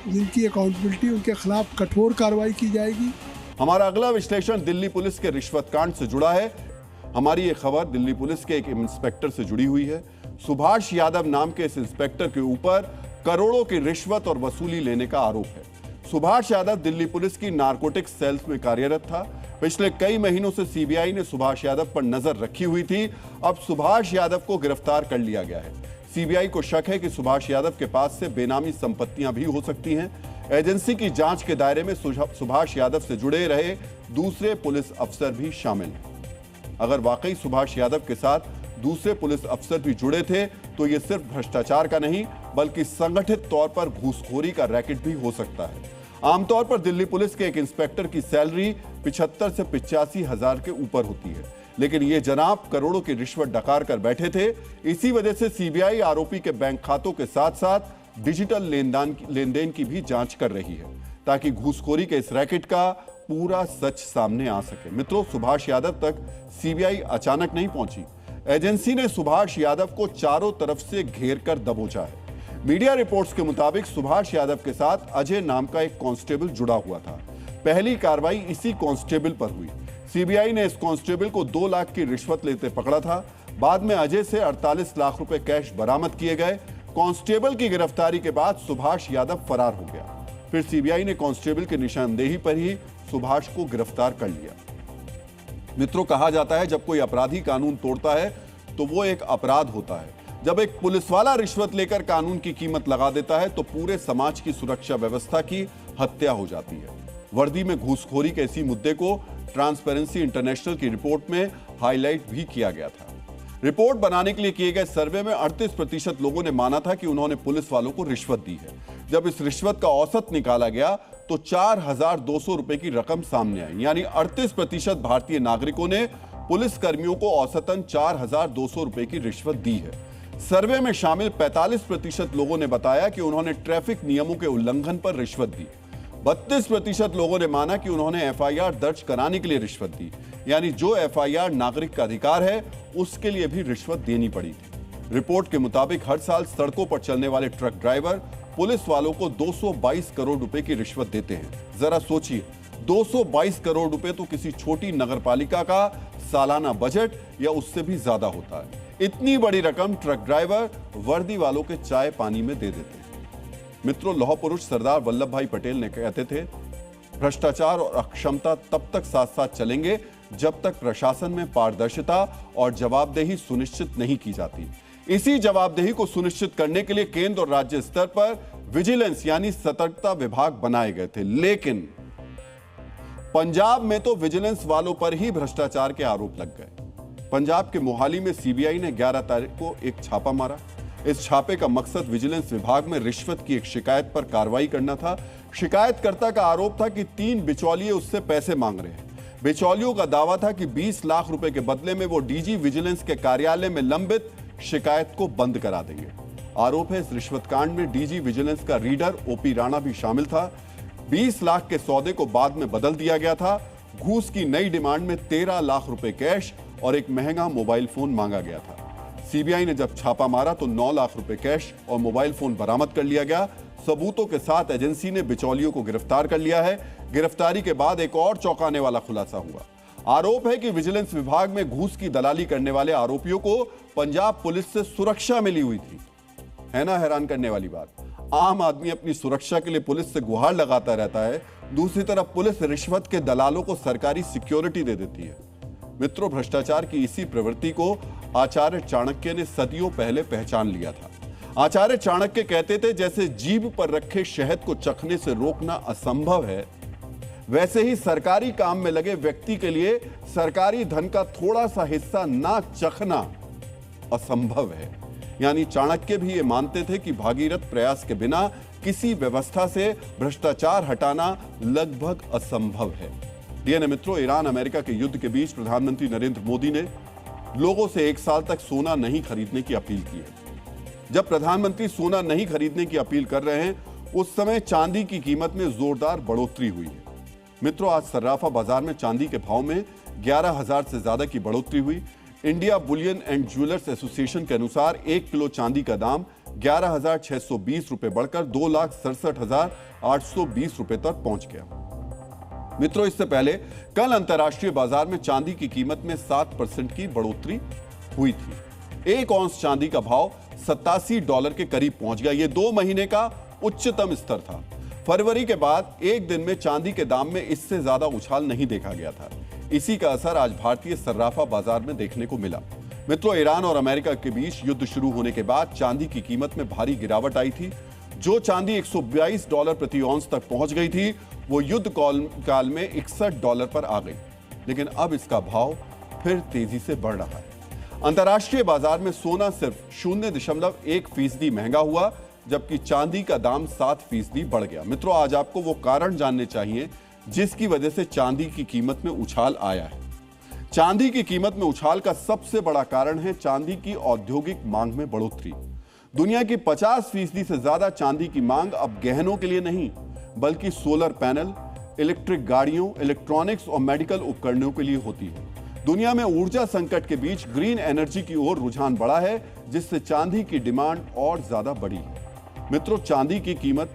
जिनकी अकाउंटेबिलिटी, उनके खिलाफ कठोर कार्रवाई की जाएगी। हमारा अगला विश्लेषण दिल्ली पुलिस के रिश्वत कांड से जुड़ा है। हमारी ये खबर दिल्ली पुलिस के एक इंस्पेक्टर से जुड़ी हुई है। सुभाष यादव नाम के इस इंस्पेक्टर के ऊपर करोड़ों की रिश्वत और वसूली लेने का आरोप है। सुभाष यादव दिल्ली पुलिस की नारकोटिक्स सेल्स में कार्यरत था। पिछले कई महीनों से सीबीआई ने सुभाष यादव पर नजर रखी हुई थी। अब सुभाष यादव को गिरफ्तार कर लिया गया है। सीबीआई को शक है कि सुभाष यादव के पास से बेनामी संपत्तियां भी हो सकती हैं। एजेंसी की जांच के दायरे में सुभाष यादव से जुड़े रहे दूसरे पुलिस अफसर भी शामिल हैं। अगर वाकई सुभाष यादव के साथ दूसरे पुलिस अफसर भी जुड़े थे तो यह सिर्फ भ्रष्टाचार का नहीं बल्कि संगठित तौर पर घूसखोरी का रैकेट भी हो सकता है। आमतौर पर दिल्ली पुलिस के एक इंस्पेक्टर की सैलरी 75 से 85 हजार के ऊपर होती है, लेकिन ये जनाब करोड़ों की रिश्वत डकार कर बैठे थे। इसी वजह से सीबीआई आरोपी के बैंक खातों के साथ साथ डिजिटल लेनदेन की भी जांच कर रही है, ताकि घूसखोरी के इस रैकेट का पूरा सच सामने आ सके। मित्रों, सुभाष यादव तक सीबीआई अचानक नहीं पहुंची। एजेंसी ने सुभाष यादव को चारों तरफ से घेर कर दबोचा है। मीडिया रिपोर्ट्स के मुताबिक सुभाष यादव के साथ अजय नाम का एक कांस्टेबल जुड़ा हुआ था। पहली कार्रवाई इसी कांस्टेबल पर हुई। सीबीआई ने इस कांस्टेबल को 2 लाख की रिश्वत लेते पकड़ा था। बाद में अजय से 48 लाख रुपए कैश बरामद किए गए। कांस्टेबल की गिरफ्तारी के बाद सुभाष यादव फरार हो गया। फिर सीबीआई ने कांस्टेबल की निशानदेही पर ही सुभाष को गिरफ्तार कर लिया। मित्रों, कहा जाता है जब कोई अपराधी कानून तोड़ता है तो वो एक अपराध होता है। जब एक पुलिस वाला रिश्वत लेकर कानून की कीमत लगा देता है तो पूरे समाज की सुरक्षा व्यवस्था की हत्या हो जाती है। वर्दी में घूसखोरी के इसी मुद्दे को ट्रांसपेरेंसी इंटरनेशनल की रिपोर्ट में हाईलाइट भी किया गया था। रिपोर्ट बनाने के लिए किए गए सर्वे में 38% लोगों ने माना था कि उन्होंने पुलिस वालों को रिश्वत दी है। जब इस रिश्वत का औसत निकाला गया तो 4,200 रुपए की रकम सामने आई, यानी 38% भारतीय नागरिकों ने पुलिस कर्मियों को औसतन 4,200 रुपए की रिश्वत दी है। सर्वे में शामिल 45% लोगों ने बताया कि उन्होंने ट्रैफिक नियमों के उल्लंघन पर रिश्वत दी। 32% लोगों ने माना कि उन्होंने एफआईआर दर्ज कराने के लिए रिश्वत दी, यानी जो एफआईआर नागरिक का अधिकार है उसके लिए भी रिश्वत देनी पड़ी थी। रिपोर्ट के मुताबिक हर साल सड़कों पर चलने वाले ट्रक ड्राइवर पुलिस वालों को 222 करोड़ रुपए की रिश्वत देते हैं। जरा सोचिए, 222 करोड़ रुपए तो किसी छोटी नगरपालिका का सालाना बजट या उससे भी ज्यादा होता है। इतनी बड़ी रकम ट्रक ड्राइवर वर्दी वालों के चाय पानी में दे देते हैं। मित्रों, लौह पुरुष सरदार वल्लभ भाई पटेल ने कहते थे, भ्रष्टाचार और अक्षमता तब तक साथ साथ चलेंगे जब तक प्रशासन में पारदर्शिता और जवाबदेही सुनिश्चित नहीं की जाती। इसी जवाबदेही को सुनिश्चित करने के लिए केंद्र और राज्य स्तर पर विजिलेंस यानी सतर्कता विभाग बनाए गए थे। लेकिन पंजाब में तो विजिलेंस वालों पर ही भ्रष्टाचार के आरोप लग गए। पंजाब के मोहाली में सीबीआई ने 11 तारीख को एक छापा मारा। इस छापे का मकसद विजिलेंस विभाग में रिश्वत की एक शिकायत पर कार्रवाई करना था। शिकायतकर्ता का आरोप था कि 3 बिचौलिए उससे पैसे मांग रहे हैं। बिचौलियों का दावा था कि 20 लाख रुपए के बदले में वो डीजी विजिलेंस के कार्यालय में लंबित शिकायत को बंद करा देंगे। आरोप है इस रिश्वत कांड में डीजी विजिलेंस का रीडर ओपी राणा भी शामिल था। 20 लाख के सौदे को बाद में बदल दिया गया था। घूस की नई डिमांड में 13 लाख रुपए कैश और एक महंगा मोबाइल फोन मांगा गया था। सीबीआई ने जब छापा मारा तो 9 लाख रुपए कैश और मोबाइल फोन बरामद कर लिया गया। सबूतों के साथ एजेंसी ने बिचौलियों को गिरफ्तार कर लिया है। गिरफ्तारी के बाद एक और चौंकाने वाला खुलासा हुआ। आरोप है कि विजिलेंस विभाग में घूस की दलाली करने वाले आरोपियों को पंजाब पुलिस से सुरक्षा मिली हुई थी। है ना हैरान करने वाली बात। आम आदमी अपनी सुरक्षा के लिए पुलिस से गुहार लगाता रहता है, दूसरी तरफ पुलिस रिश्वत के दलालों को सरकारी सिक्योरिटी दे देती है। मित्रों, भ्रष्टाचार की इसी प्रवृत्ति को आचार्य चाणक्य ने सदियों पहले पहचान लिया था। आचार्य चाणक्य कहते थे, जैसे जीभ पर रखे शहद को चखने से रोकना असंभव है, वैसे ही सरकारी काम में लगे व्यक्ति के लिए सरकारी धन का थोड़ा सा हिस्सा ना चखना असंभव है। यानी चाणक्य भी ये मानते थे कि भागीरथ प्रयास के बिना किसी व्यवस्था से भ्रष्टाचार हटाना लगभग असंभव है। डीएनए मित्रों, ईरान अमेरिका के युद्ध के बीच प्रधानमंत्री नरेंद्र मोदी ने लोगों से 1 साल तक सोना नहीं खरीदने की अपील की है। जब प्रधानमंत्री सोना नहीं खरीदने की अपील कर रहे हैं, उस समय चांदी की कीमत में जोरदार बढ़ोतरी हुई है। मित्रों, आज सर्राफा बाजार में चांदी के भाव में 11,000 से ज्यादा की बढ़ोतरी हुई। India Boolean and jewellers association के अनुसार 1 किलो चांदी का दाम 11,620 रुपए बढ़कर 2,67,820 रुपए तक पहुंच गया। मित्रों, इससे पहले कल अंतर्राष्ट्रीय बाजार में चांदी की कीमत में 7% की बढ़ोतरी हुई थी। 1 औंस चांदी का भाव $87 के करीब पहुंच गया। यह 2 महीने का उच्चतम स्तर था। फरवरी के बाद एक दिन में चांदी के दाम में इससे ज्यादा उछाल नहीं देखा गया था। इसी का असर आज भारतीय सर्राफा बाजार में देखने को मिला। मित्रों, ईरान और अमेरिका के बीच युद्ध शुरू होने के बाद चांदी की कीमत में भारी गिरावट आई थी। जो चांदी $122 प्रति औंस तक पहुंच गई थी, वो युद्ध काल में $61 पर आ गई। लेकिन अब इसका भाव फिर तेजी से बढ़ रहा है। अंतर्राष्ट्रीय बाजार में सोना सिर्फ 0.1% महंगा हुआ, जबकि चांदी का दाम 7% बढ़ गया। मित्रों, आज आपको वो कारण जानने चाहिए जिसकी वजह से चांदी की कीमत में उछाल आया है। चांदी की कीमत में उछाल का सबसे बड़ा कारण है चांदी की औद्योगिक मांग में बढ़ोतरी। दुनिया की 50% से ज्यादा चांदी की मांग अब गहनों के लिए नहीं, बल्कि सोलर पैनल, इलेक्ट्रिक गाड़ियों, इलेक्ट्रॉनिक्स और मेडिकल उपकरणों के लिए होती है। दुनिया में ऊर्जा संकट के बीच ग्रीन एनर्जी की ओर रुझान बढ़ा है, जिससे चांदी की डिमांड और ज्यादा बढ़ी है। मित्रों, चांदी की कीमत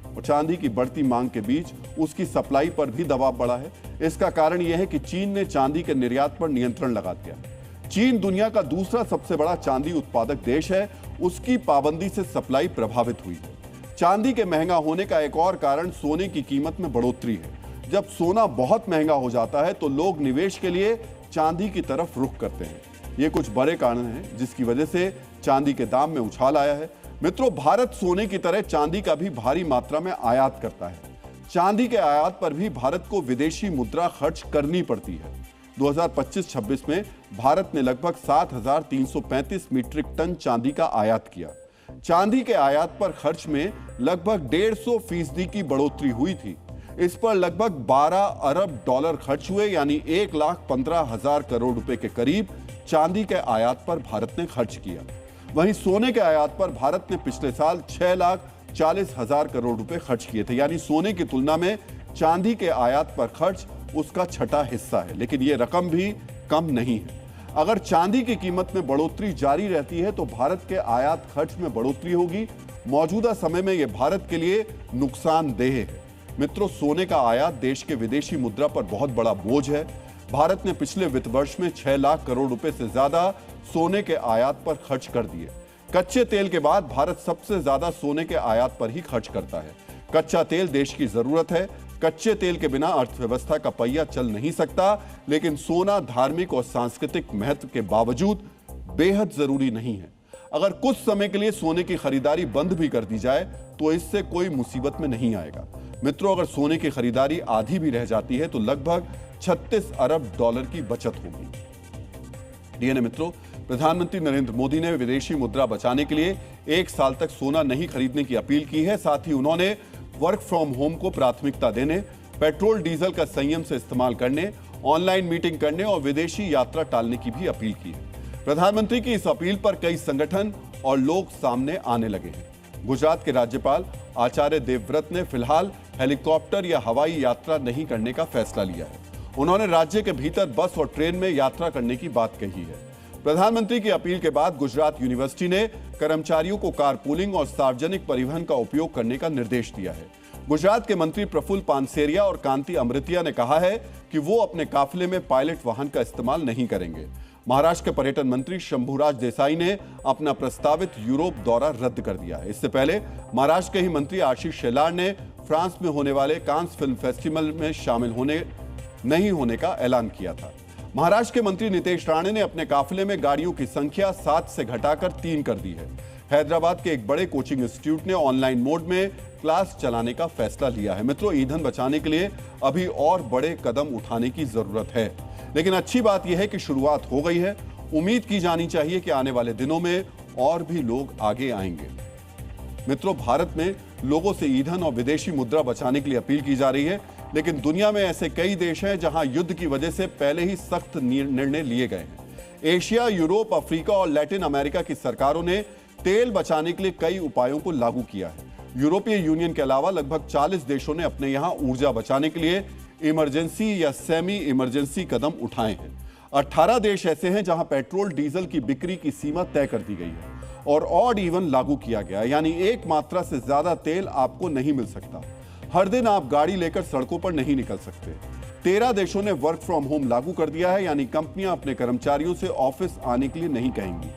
और चांदी की बढ़ती मांग के बीच उसकी सप्लाई पर भी दबाव बढ़ा है। इसका कारण यह है कि चीन ने चांदी के निर्यात पर नियंत्रण लगा दिया। चीन दुनिया का दूसरा सबसे बड़ा चांदी उत्पादक देश है। उसकी पाबंदी से सप्लाई प्रभावित हुई है। चांदी के महंगा होने का एक और कारण सोने की कीमत में बढ़ोतरी है। जब सोना बहुत महंगा हो जाता है तो लोग निवेश के लिए चांदी की तरफ रुख करते हैं। ये कुछ बड़े कारण हैं जिसकी वजह से चांदी के दाम में उछाल आया है। मित्रों, भारत सोने की तरह चांदी का भी भारी मात्रा में आयात करता है। चांदी के आयात पर भी भारत को विदेशी मुद्रा खर्च करनी पड़ती है। 2025-26 में भारत ने लगभग 7,335 मीट्रिक टन चांदी का आयात किया। चांदी के आयात पर खर्च में लगभग 150% की बढ़ोतरी हुई थी। इस पर लगभग 12 अरब डॉलर खर्च हुए, यानी 1,15,000 करोड़ रुपए के करीब चांदी के आयात पर भारत ने खर्च किया। वहीं सोने के आयात पर भारत ने पिछले साल 6,40,000 करोड़ रुपए खर्च किए थे, यानी सोने की तुलना में चांदी के आयात पर खर्च उसका छठा हिस्सा है। लेकिन यह रकम भी कम नहीं है। अगर चांदी की कीमत में बढ़ोतरी जारी रहती है तो भारत के आयात खर्च में बढ़ोतरी होगी। मौजूदा समय में यह भारत के लिए नुकसानदेह है। मित्रों, सोने का आयात देश के विदेशी मुद्रा पर बहुत बड़ा बोझ है। भारत ने पिछले वित्त वर्ष में 6 लाख करोड़ रुपए से ज्यादा सोने के आयात पर खर्च कर दिए। कच्चे तेल के बाद भारत सबसे ज्यादा सोने के आयात पर ही खर्च करता है। कच्चा तेल देश की जरूरत है। कच्चे तेल के बिना अर्थव्यवस्था का पहिया चल नहीं सकता, लेकिन सोना धार्मिक और सांस्कृतिक महत्व के बावजूद बेहद जरूरी नहीं है। अगर कुछ समय के लिए सोने की खरीदारी बंद भी कर दी जाए तो इससे कोई मुसीबत में नहीं आएगा। मित्रों, अगर सोने की खरीदारी आधी भी रह जाती है तो लगभग 36 अरब डॉलर की बचत होगी। डीएनए मित्रों, प्रधानमंत्री नरेंद्र मोदी ने विदेशी मुद्रा बचाने के लिए 1 साल तक सोना नहीं खरीदने की अपील की है। साथ ही उन्होंने वर्क फ्रॉम होम को प्राथमिकता देने, पेट्रोल डीजल का संयम से इस्तेमाल करने, ऑनलाइन मीटिंग करने और विदेशी यात्रा टालने की भी अपील की है। प्रधानमंत्री की इस अपील पर कई संगठन और लोग सामने आने लगे हैं। गुजरात के राज्यपाल आचार्य देवव्रत ने फिलहाल हेलीकॉप्टर या हवाई यात्रा नहीं करने का फैसला लिया है। उन्होंने राज्य के भीतर बस और ट्रेन में यात्रा करने की बात कही है। प्रधानमंत्री की अपील के बाद गुजरात यूनिवर्सिटी ने कर्मचारियों को कारपूलिंग और सार्वजनिक परिवहन का उपयोग करने का निर्देश दिया है। गुजरात के मंत्री प्रफुल्ल पानसेरिया और कांति अमृतिया ने कहा है कि वो अपने काफिले में पायलट वाहन का इस्तेमाल नहीं करेंगे। महाराष्ट्र के पर्यटन मंत्री शंभुराज देसाई ने अपना प्रस्तावित यूरोप दौरा रद्द कर दिया है। इससे पहले महाराष्ट्र के ही मंत्री आशीष शेलार ने फ्रांस में होने वाले कांस फिल्म फेस्टिवल में शामिल नहीं होने का ऐलान किया था। महाराष्ट्र के मंत्री नितेश राणे ने अपने काफिले में गाड़ियों की संख्या 7 से घटाकर 3 कर दी है। हैदराबाद के एक बड़े कोचिंग इंस्टीट्यूट ने ऑनलाइन मोड में क्लास चलाने का फैसला लिया है। मित्रों, ईंधन बचाने के लिए अभी और बड़े कदम उठाने की जरूरत है, लेकिन अच्छी बात यह है कि शुरुआत हो गई है। उम्मीद की जानी चाहिए कि आने वाले दिनों में और भी लोग आगे आएंगे। मित्रों, भारत में लोगों से ईंधन और विदेशी मुद्रा बचाने के लिए अपील की जा रही है, लेकिन दुनिया में ऐसे कई देश हैं जहां युद्ध की वजह से पहले ही सख्त निर्णय लिए गए हैं। एशिया, यूरोप, अफ्रीका और लैटिन अमेरिका की सरकारों ने तेल बचाने के लिए कई उपायों को लागू किया है। यूरोपीय यूनियन के अलावा लगभग 40 देशों ने अपने यहां ऊर्जा बचाने के लिए इमरजेंसी या सेमी इमरजेंसी कदम उठाए हैं। 18 देश ऐसे हैं जहां पेट्रोल डीजल की बिक्री की सीमा तय कर दी गई है और ऑड इवन लागू किया गया, यानी एक मात्रा से ज्यादा तेल आपको नहीं मिल सकता। हर दिन आप गाड़ी लेकर सड़कों पर नहीं निकल सकते। 13 देशों ने वर्क फ्रॉम होम लागू कर दिया है, यानी कंपनियां अपने कर्मचारियों से ऑफिस आने के लिए नहीं कहेंगी।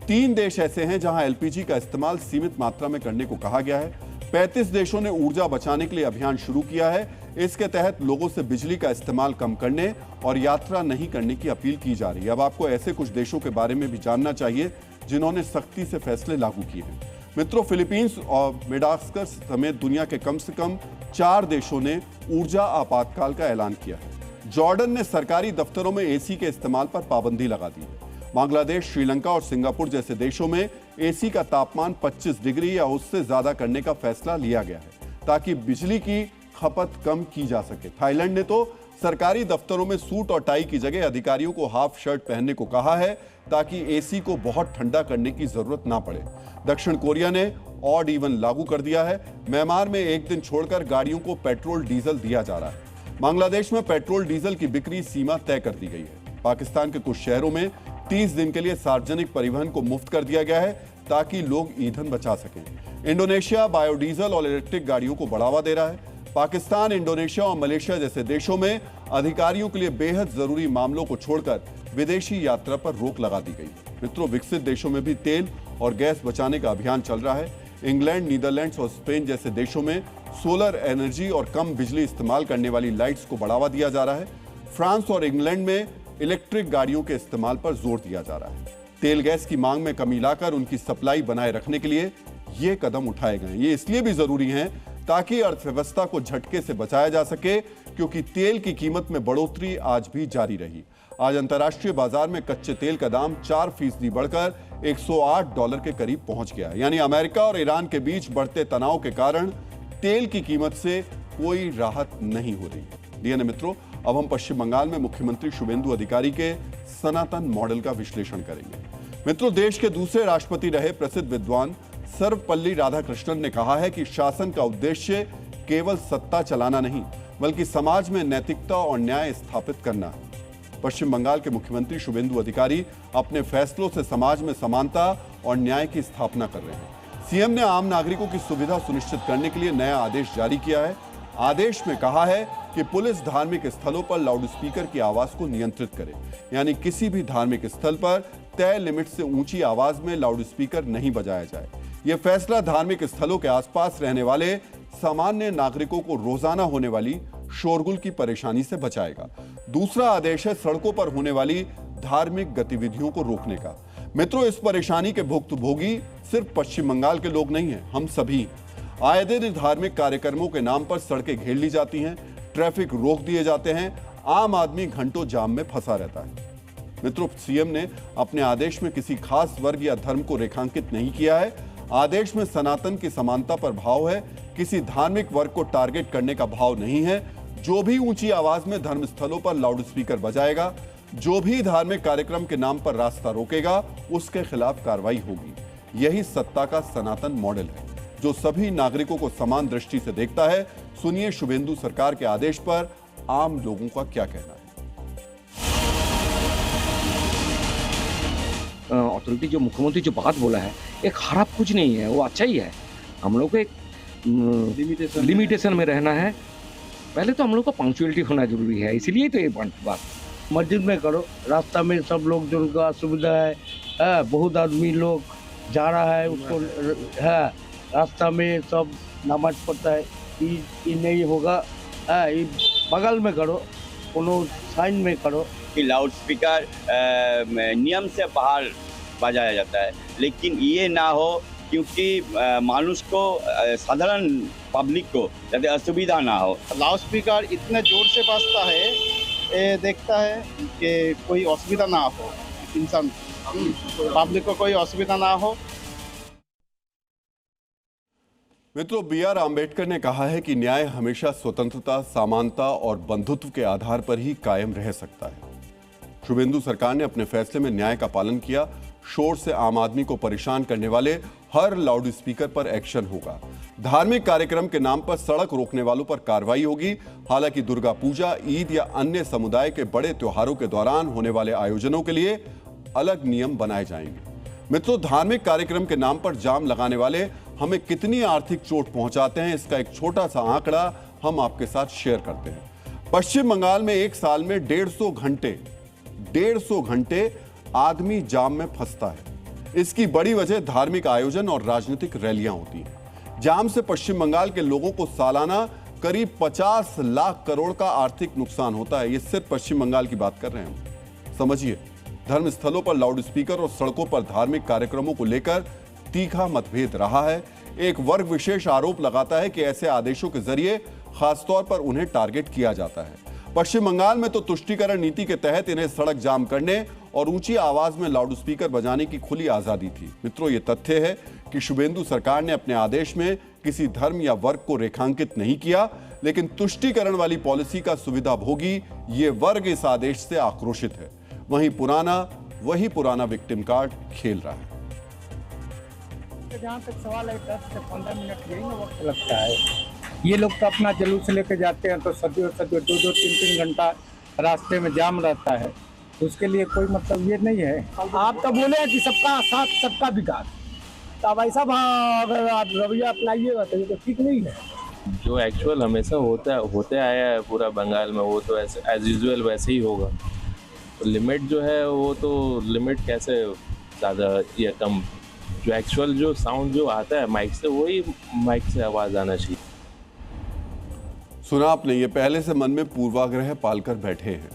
3 देश ऐसे हैं जहां एलपीजी का इस्तेमाल सीमित मात्रा में करने को कहा गया है। 35 देशों ने ऊर्जा बचाने के लिए अभियान शुरू किया है। इसके तहत लोगों से बिजली का इस्तेमाल कम करने और यात्रा नहीं करने की अपील की जा रही है। अब आपको ऐसे कुछ देशों के बारे में भी जानना चाहिए जिन्होंने सख्ती से फैसले लागू किए हैं। मित्रों, फिलीपींस और मेडागास्कर समेत दुनिया के कम से कम 4 देशों ने ऊर्जा आपातकाल का ऐलान किया है। जॉर्डन ने सरकारी दफ्तरों में एसी के इस्तेमाल पर पाबंदी लगा दी है। बांग्लादेश, श्रीलंका और सिंगापुर जैसे देशों में एसी का तापमान 25 डिग्री या उससे ज्यादा करने का फैसला लिया गया है ताकि बिजली की खपत कम की जा सके। थाईलैंड ने तो सरकारी दफ्तरों में सूट और टाई की जगह अधिकारियों को हाफ शर्ट पहनने को कहा है ताकि एसी को बहुत ठंडा करने की जरूरत ना पड़े। दक्षिण कोरिया ने ऑड इवन लागू कर दिया है। म्यांमार में एक दिन छोड़कर गाड़ियों को पेट्रोल डीजल दिया जा रहा है। बांग्लादेश में पेट्रोल डीजल की बिक्री सीमा तय कर दी गई है। पाकिस्तान के कुछ शहरों में 30 दिन के लिए सार्वजनिक परिवहन को मुफ्त कर दिया गया है ताकि लोग ईंधन बचा सकें। इंडोनेशिया बायोडीजल और इलेक्ट्रिक गाड़ियों को बढ़ावा दे रहा है। पाकिस्तान, इंडोनेशिया और मलेशिया जैसे देशों में अधिकारियों के लिए बेहद जरूरी मामलों को छोड़कर विदेशी यात्रा पर रोक लगा दी गई। मित्रों, विकसित देशों में भी तेल और गैस बचाने का अभियान चल रहा है। इंग्लैंड, नीदरलैंड्स और स्पेन जैसे देशों में सोलर एनर्जी और कम बिजली इस्तेमाल करने वाली लाइट्स को बढ़ावा दिया जा रहा है। फ्रांस और इंग्लैंड में इलेक्ट्रिक गाड़ियों के इस्तेमाल पर जोर दिया जा रहा है। तेल गैस की मांग में कमी लाकर उनकी सप्लाई बनाए रखने के लिए ये कदम उठाए गए। ये इसलिए भी जरूरी हैं ताकि अर्थव्यवस्था को झटके से बचाया जा सके, क्योंकि तेल की कीमत में बढ़ोतरी आज भी जारी रही। आज अंतर्राष्ट्रीय बाजार में कच्चे तेल का दाम 4% बढ़कर $108 के करीब पहुंच गया। यानी अमेरिका और ईरान के बीच बढ़ते तनाव के कारण तेल की कीमत से कोई राहत नहीं हो रही। डीएनए मित्रों, अब हम पश्चिम बंगाल में मुख्यमंत्री शुभेंदु अधिकारी के सनातन मॉडल का विश्लेषण करेंगे। मित्रों, देश के दूसरे राष्ट्रपति रहे प्रसिद्ध विद्वान सर्वपल्ली राधाकृष्णन ने कहा है कि शासन का उद्देश्य केवल सत्ता चलाना नहीं, बल्कि समाज में नैतिकता और न्याय स्थापित करना है। पश्चिम बंगाल के मुख्यमंत्री शुभेंदु अधिकारी अपने फैसलों से समाज में समानता और न्याय की स्थापना कर रहे हैं। सीएम ने आम नागरिकों की सुविधा सुनिश्चित करने के लिए नया आदेश जारी किया है। आदेश में कहा है कि पुलिस धार्मिक स्थलों पर लाउडस्पीकर की आवाज को नियंत्रित करे, यानी किसी भी धार्मिक स्थल पर तय लिमिट से ऊंची आवाज में लाउडस्पीकर नहीं बजाया जाए। यह फैसला धार्मिक स्थलों के आसपास रहने वाले सामान्य नागरिकों को रोजाना होने वाली शोरगुल की परेशानी से बचाएगा। दूसरा आदेश है सड़कों पर होने वाली धार्मिक गतिविधियों को रोकने का। मित्रों, इस परेशानी के भुक्तभोगी सिर्फ पश्चिम बंगाल के लोग नहीं हैं, हम सभी। आए दिन धार्मिक कार्यक्रमों के नाम पर सड़कें घेर ली जाती हैं, ट्रैफिक रोक दिए जाते हैं, आम आदमी घंटों जाम में फंसा रहता है। मित्रों, सीएम ने अपने आदेश में किसी खास वर्ग या धर्म को रेखांकित नहीं किया है। आदेश में सनातन की समानता पर भाव है, किसी धार्मिक वर्ग को टारगेट करने का भाव नहीं है। जो भी ऊंची आवाज में धर्मस्थलों पर लाउडस्पीकर बजाएगा, जो भी धार्मिक कार्यक्रम के नाम पर रास्ता रोकेगा, उसके खिलाफ कार्रवाई होगी। यही सत्ता का सनातन मॉडल है, जो सभी नागरिकों को समान दृष्टि से देखता है। सुनिए शुभेंदु सरकार के आदेश पर आम लोगों का क्या कहना है। अथॉरिटी जो मुख्यमंत्री जो बात बोला है, एक खराब कुछ नहीं है, वो अच्छा ही है। हम लोग को एक लिमिटेशन में रहना है। पहले तो हम लोग को पंक्चुअलिटी होना जरूरी है, इसलिए तो ये बात मस्जिद में करो, रास्ता में सब लोग जो उनका असुविधा है, बहुत आदमी लोग जा रहा है, उसको है रास्ता में सब नमाज पढ़ता है, ये नहीं होगा। बगल में करो, कोनो साइन में करो। लाउड स्पीकर नियम से बाहर बजाया जाता है, लेकिन ये ना हो क्योंकि मानुष को, साधारण पब्लिक को जाते असुविधा ना हो। लाउड स्पीकर इतने जोर से बजता है, ये देखता है कि कोई असुविधा ना हो, इंसान पब्लिक को कोई असुविधा ना हो। मित्रों, BR आम्बेडकर ने कहा है कि न्याय हमेशा स्वतंत्रता, समानता और बंधुत्व के आधार पर ही कायम रह सकता है। शुभेंदु सरकार ने अपने फैसले में न्याय का पालन किया। शोर से आम आदमी को परेशान करने वाले हर लाउडस्पीकर पर एक्शन होगा। धार्मिक कार्यक्रम के नाम पर सड़क रोकने वालों पर कार्रवाई होगी। हालांकि दुर्गा पूजा, ईद या अन्य समुदाय के बड़े त्योहारों के दौरान होने वाले आयोजनों के लिए अलग नियम बनाए जाएंगे। मित्रों, धार्मिक कार्यक्रम के नाम पर जाम लगाने वाले हमें कितनी आर्थिक चोट पहुंचाते हैं, इसका एक छोटा सा आंकड़ा हम आपके साथ शेयर करते हैं। पश्चिम बंगाल में एक साल में 150 घंटे आदमी जाम में फंसता है। इसकी बड़ी वजह धार्मिक आयोजन और राजनीतिक रैलियां होती हैं। जाम से पश्चिम बंगाल के लोगों को सालाना करीब 50 लाख करोड़ का आर्थिक नुकसान होता है। ये सिर्फ पश्चिम बंगाल की बात कर रहे हैं। समझिए, धर्मस्थलों पर लाउडस्पीकर और सड़कों पर धार्मिक कार्यक्रमों को लेकर तीखा मतभेद रहा है। एक वर्ग विशेष आरोप लगाता है कि ऐसे आदेशों के जरिए खासतौर पर उन्हें टारगेट किया जाता है। पश्चिम बंगाल में तो तुष्टीकरण नीति के तहत इन्हें सड़क जाम करने और ऊंची आवाज में लाउडस्पीकर बजाने की खुली आजादी थी। मित्रों, ये तथ्य है कि शुभेंदु सरकार ने अपने आदेश में किसी धर्म या वर्ग को रेखांकित नहीं किया, लेकिन तुष्टीकरण वाली पॉलिसी का सुविधाभोगी ये वर्ग इस आदेश से आक्रोशित है। वही पुराना विक्टिम कार्ड खेल रहा है। जहाँ तक सवाल है, 10 से 15 मिनट यही ना वक्त लगता है। ये लोग तो अपना जुलूस लेके जाते हैं तो सदियों 2-3 घंटा रास्ते में जाम रहता है। उसके लिए कोई मतलब ये नहीं है। आप तो बोले हैं कि सबका साथ सबका विकास, तो अब ऐसा अगर आप रवैया अपनाइएगा तो ये तो ठीक नहीं है। जो एक्चुअल हमेशा होते आया है पूरा बंगाल में, वो तो ऐसे एज यूजुअल वैसे ही होगा। तो लिमिट जो है वो तो लिमिट कैसे ज़्यादा या कम, जो एक्चुअल जो साउंड जो आता है माइक से, वही माइक से आवाज़ आना चाहिए। सुना आपने, ये पहले से मन में पूर्वाग्रह पालकर बैठे हैं।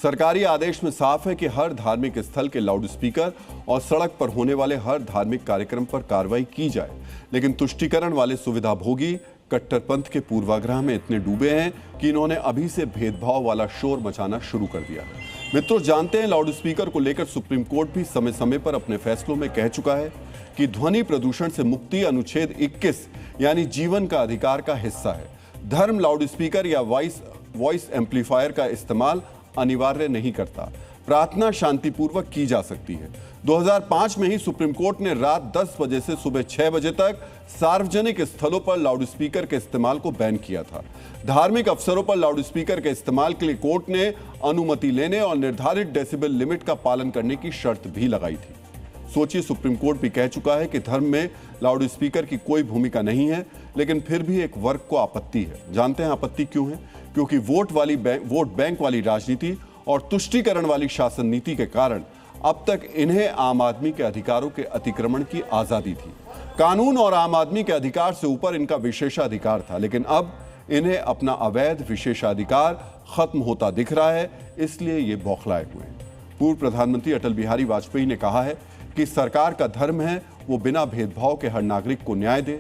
सरकारी आदेश में साफ है कि हर धार्मिक स्थल के लाउडस्पीकर और सड़क पर होने वाले हर धार्मिक कार्यक्रम पर कार्रवाई की जाए, लेकिन तुष्टीकरण वाले सुविधाभोगी कट्टरपंथ के पूर्वाग्रह में इतने डूबे हैं कि इन्होंने अभी से भेदभाव वाला शोर मचाना शुरू कर दिया है। मित्रों, जानते हैं लाउड स्पीकर को लेकर सुप्रीम कोर्ट भी समय समय पर अपने फैसलों में कह चुका है कि ध्वनि प्रदूषण से मुक्ति अनुच्छेद 21 यानी जीवन का अधिकार का हिस्सा है। धर्म लाउड स्पीकर या वॉइस एम्पलीफायर का इस्तेमाल अनिवार्य नहीं करता। प्रार्थना शांतिपूर्वक की जा सकती है। 2005 में ही सुप्रीम कोर्ट ने रात 10 बजे से सुबह 6 बजे तक सार्वजनिक स्थलों पर लाउडस्पीकर के इस्तेमाल को बैन किया था। धार्मिक अवसरों पर लाउडस्पीकर के इस्तेमाल के लिए कोर्ट ने अनुमति लेने और निर्धारित डेसिबल लिमिट का पालन करने की शर्त भी लगाई थी। सोचिए, सुप्रीम कोर्ट भी कह चुका है कि धर्म में लाउडस्पीकर की कोई भूमिका नहीं है, लेकिन फिर भी एक वर्ग को आपत्ति है। जानते हैं आपत्ति क्यों है? क्योंकि वोट बैंक वाली राजनीति और तुष्टीकरण वाली शासन नीति के कारण अब तक इन्हें आम आदमी के अधिकारों के अतिक्रमण की आजादी थी। कानून और आम आदमी के अधिकार से ऊपर इनका विशेषाधिकार था, लेकिन अब इन्हें अपना अवैध विशेषाधिकार खत्म होता दिख रहा है, इसलिए ये बौखलाए हुए हैं। पूर्व प्रधानमंत्री अटल बिहारी वाजपेयी ने कहा है कि सरकार का धर्म है वो बिना भेदभाव के हर नागरिक को न्याय दे।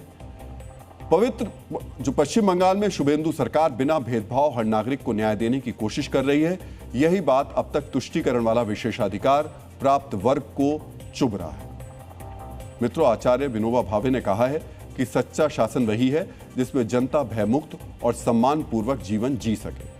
पवित्र जो पश्चिम बंगाल में शुभेंदु सरकार बिना भेदभाव हर नागरिक को न्याय देने की कोशिश कर रही है, यही बात अब तक तुष्टीकरण वाला विशेषाधिकार प्राप्त वर्ग को चुभ रहा है। मित्रों, आचार्य विनोबा भावे ने कहा है कि सच्चा शासन वही है जिसमें जनता भयमुक्त और सम्मानपूर्वक जीवन जी सके।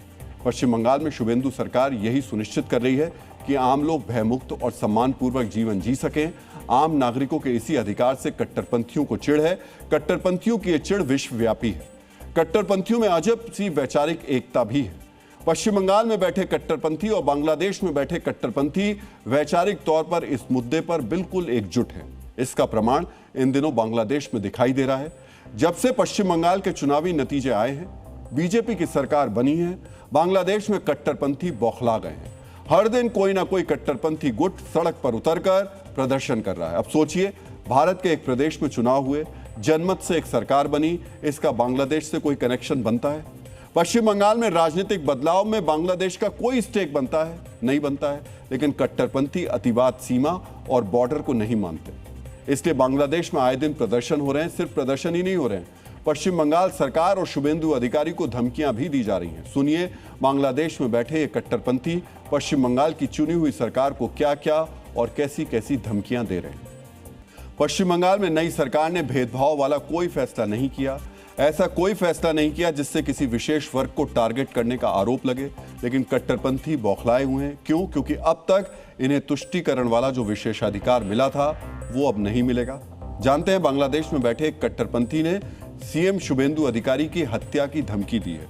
पश्चिम बंगाल में शुभेंदु सरकार यही सुनिश्चित कर रही है कि आम लोग भयमुक्त और सम्मानपूर्वक जीवन जी सकें। आम नागरिकों के इसी अधिकार से कट्टरपंथियों को चिढ़ है। कट्टरपंथियों की यह चिढ़ विश्वव्यापी है। कट्टरपंथियों में अजब सी वैचारिक एकता भी है। पश्चिम बंगाल में बैठे कट्टरपंथी और बांग्लादेश में बैठे कट्टरपंथी वैचारिक तौर पर इस मुद्दे पर बिल्कुल एकजुट हैं। इसका प्रमाण इन दिनों बांग्लादेश में दिखाई दे रहा है। जब से पश्चिम बंगाल के चुनावी नतीजे आए हैं, बीजेपी की सरकार बनी है, बांग्लादेश में कट्टरपंथी बौखला गए हैं। हर दिन कोई ना कोई कट्टरपंथी गुट सड़क पर उतरकर प्रदर्शन कर रहा है। अब सोचिए, भारत के एक प्रदेश में चुनाव हुए, जनमत से एक सरकार बनी, इसका बांग्लादेश से कोई कनेक्शन बनता है? पश्चिम बंगाल में राजनीतिक बदलाव में बांग्लादेश का कोई स्टेक बनता है? नहीं बनता है। लेकिन कट्टरपंथी अतिवाद सीमा और बॉर्डर को नहीं मानते, इसलिए बांग्लादेश में आए दिन प्रदर्शन हो रहे हैं। सिर्फ प्रदर्शन ही नहीं हो रहे हैं, पश्चिम बंगाल सरकार और शुभेंदु अधिकारी को धमकियां भी दी जा रही हैं। सुनिए, बांग्लादेश में बैठे ये कट्टरपंथी पश्चिम बंगाल की चुनी हुई सरकार को क्या क्या और कैसी कैसी धमकियां दे रहे हैं। पश्चिम बंगाल में नई सरकार ने भेदभाव वाला कोई फैसला नहीं किया। ऐसा कोई फैसला नहीं किया जिससे किसी विशेष वर्ग को टारगेट करने का आरोप लगे, लेकिन कट्टरपंथी बौखलाए हुए हैं। क्यों? क्योंकि अब तक इन्हें तुष्टीकरण वाला जो विशेषाधिकार मिला था वो अब नहीं मिलेगा। जानते हैं, बांग्लादेश में बैठे एक कट्टरपंथी ने सीएम शुभेंदु अधिकारी की हत्या की धमकी दी है।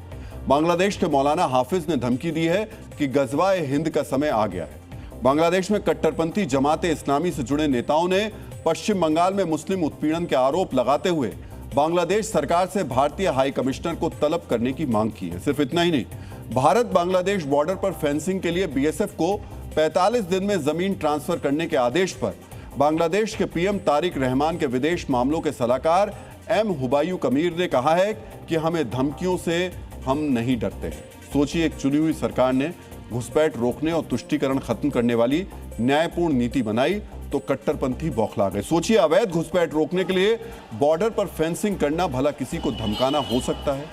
बांग्लादेश के मौलाना हाफिज ने धमकी दी है कि गजवाए हिंद का समय आ गया है। बांग्लादेश में कट्टरपंथी जमाते इस्लामी से जुड़े नेताओं ने पश्चिम बंगाल में मुस्लिम उत्पीड़न के आरोप लगाते हुए बांग्लादेश सरकार से भारतीय हाई कमिश्नर को तलब करने की मांग की है। सिर्फ इतना ही नहीं, भारत बांग्लादेश बॉर्डर पर फेंसिंग के लिए बीएसएफ को 45 दिन में जमीन ट्रांसफर करने के आदेश पर बांग्लादेश के पीएम तारिक रहमान के विदेश मामलों के सलाहकार एम हुबायू कमीर ने कहा है कि हमें धमकियों से हम नहीं डरते हैं। सोचिए, एक चुनी हुई सरकार ने घुसपैठ रोकने और तुष्टीकरण खत्म करने वाली न्यायपूर्ण नीति बनाई तो कट्टरपंथी बौखला गए। सोचिए, अवैध घुसपैठ रोकने के लिए बॉर्डर पर फेंसिंग करना भला किसी को धमकाना हो सकता है?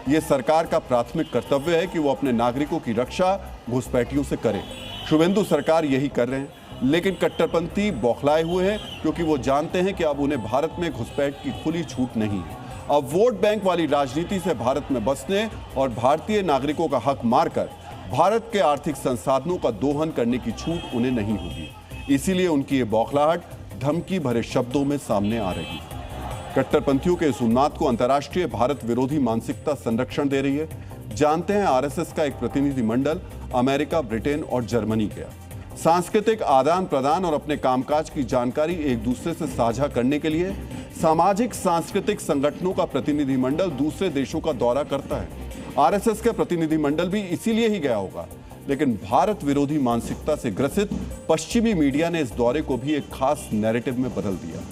यह सरकार का प्राथमिक कर्तव्य है कि वो अपने नागरिकों की रक्षा घुसपैठियों से करे। शुभेंदु सरकार यही कर रहे हैं, लेकिन कट्टरपंथी बौखलाए हुए हैं क्योंकि वो जानते हैं कि अब उन्हें भारत में घुसपैठ की खुली छूट नहीं है। अब वोट बैंक वाली राजनीति से भारत में बसने और भारतीय नागरिकों का हक मारकर भारत के आर्थिक संसाधनों का दोहन करने की छूट उन्हें नहीं होगी। इसीलिए उनकी ये बौखलाहट धमकी भरे शब्दों में सामने आ रही है। कट्टरपंथियों के इस उन्माद को अंतर्राष्ट्रीय भारत विरोधी मानसिकता संरक्षण दे रही है। जानते हैं, आरएसएस का एक प्रतिनिधि मंडल अमेरिका, ब्रिटेन और जर्मनी गया। सांस्कृतिक आदान प्रदान और अपने कामकाज की जानकारी एक दूसरे से साझा करने के लिए सामाजिक सांस्कृतिक संगठनों का प्रतिनिधिमंडल दूसरे देशों का दौरा करता है। आरएसएस के प्रतिनिधिमंडल भी इसीलिए ही गया होगा, लेकिन भारत विरोधी मानसिकता से ग्रसित पश्चिमी मीडिया ने इस दौरे को भी एक खास नैरेटिव में बदल दिया।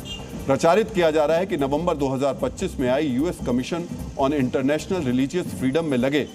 प्रचारित किया जा रहा है कि नवंबर 2025 में आई US commission on international religious freedom में लगे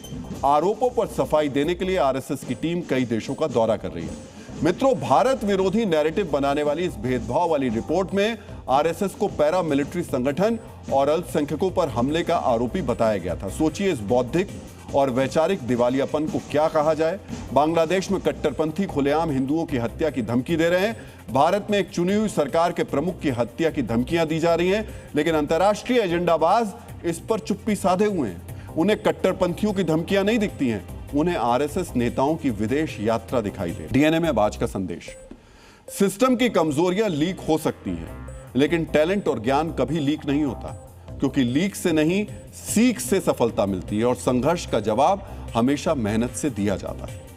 आरोपों पर सफाई देने के लिए आरएसएस की टीम कई देशों का दौरा कर रही है। मित्रों, भारत विरोधी नैरेटिव बनाने वाली इस भेदभाव वाली रिपोर्ट में आरएसएस को पैरामिलिट्री संगठन और अल्पसंख्यकों पर हमले का आरोपी बताया गया था। सोचिए इस बौद्धिक और वैचारिक दिवालियापन को क्या कहा जाए। बांग्लादेश में कट्टरपंथी खुलेआम हिंदुओं की हत्या की धमकी दे रहे हैं। भारत में एक चुनी हुई सरकार के प्रमुख की हत्या की धमकियां दी जा रही हैं, लेकिन अंतर्राष्ट्रीय एजेंडाबाज इस पर चुप्पी साधे हुए हैं। उन्हें कट्टरपंथियों की धमकियां नहीं दिखती हैं, उन्हें आरएसएस नेताओं की विदेश यात्रा दिखाई दे। डीएनए में आज का संदेश, सिस्टम की कमजोरियां लीक हो सकती हैं, लेकिन टैलेंट और ज्ञान कभी लीक नहीं होता, क्योंकि लीक से नहीं सीख से सफलता मिलती है और संघर्ष का जवाब हमेशा मेहनत से दिया जाता है।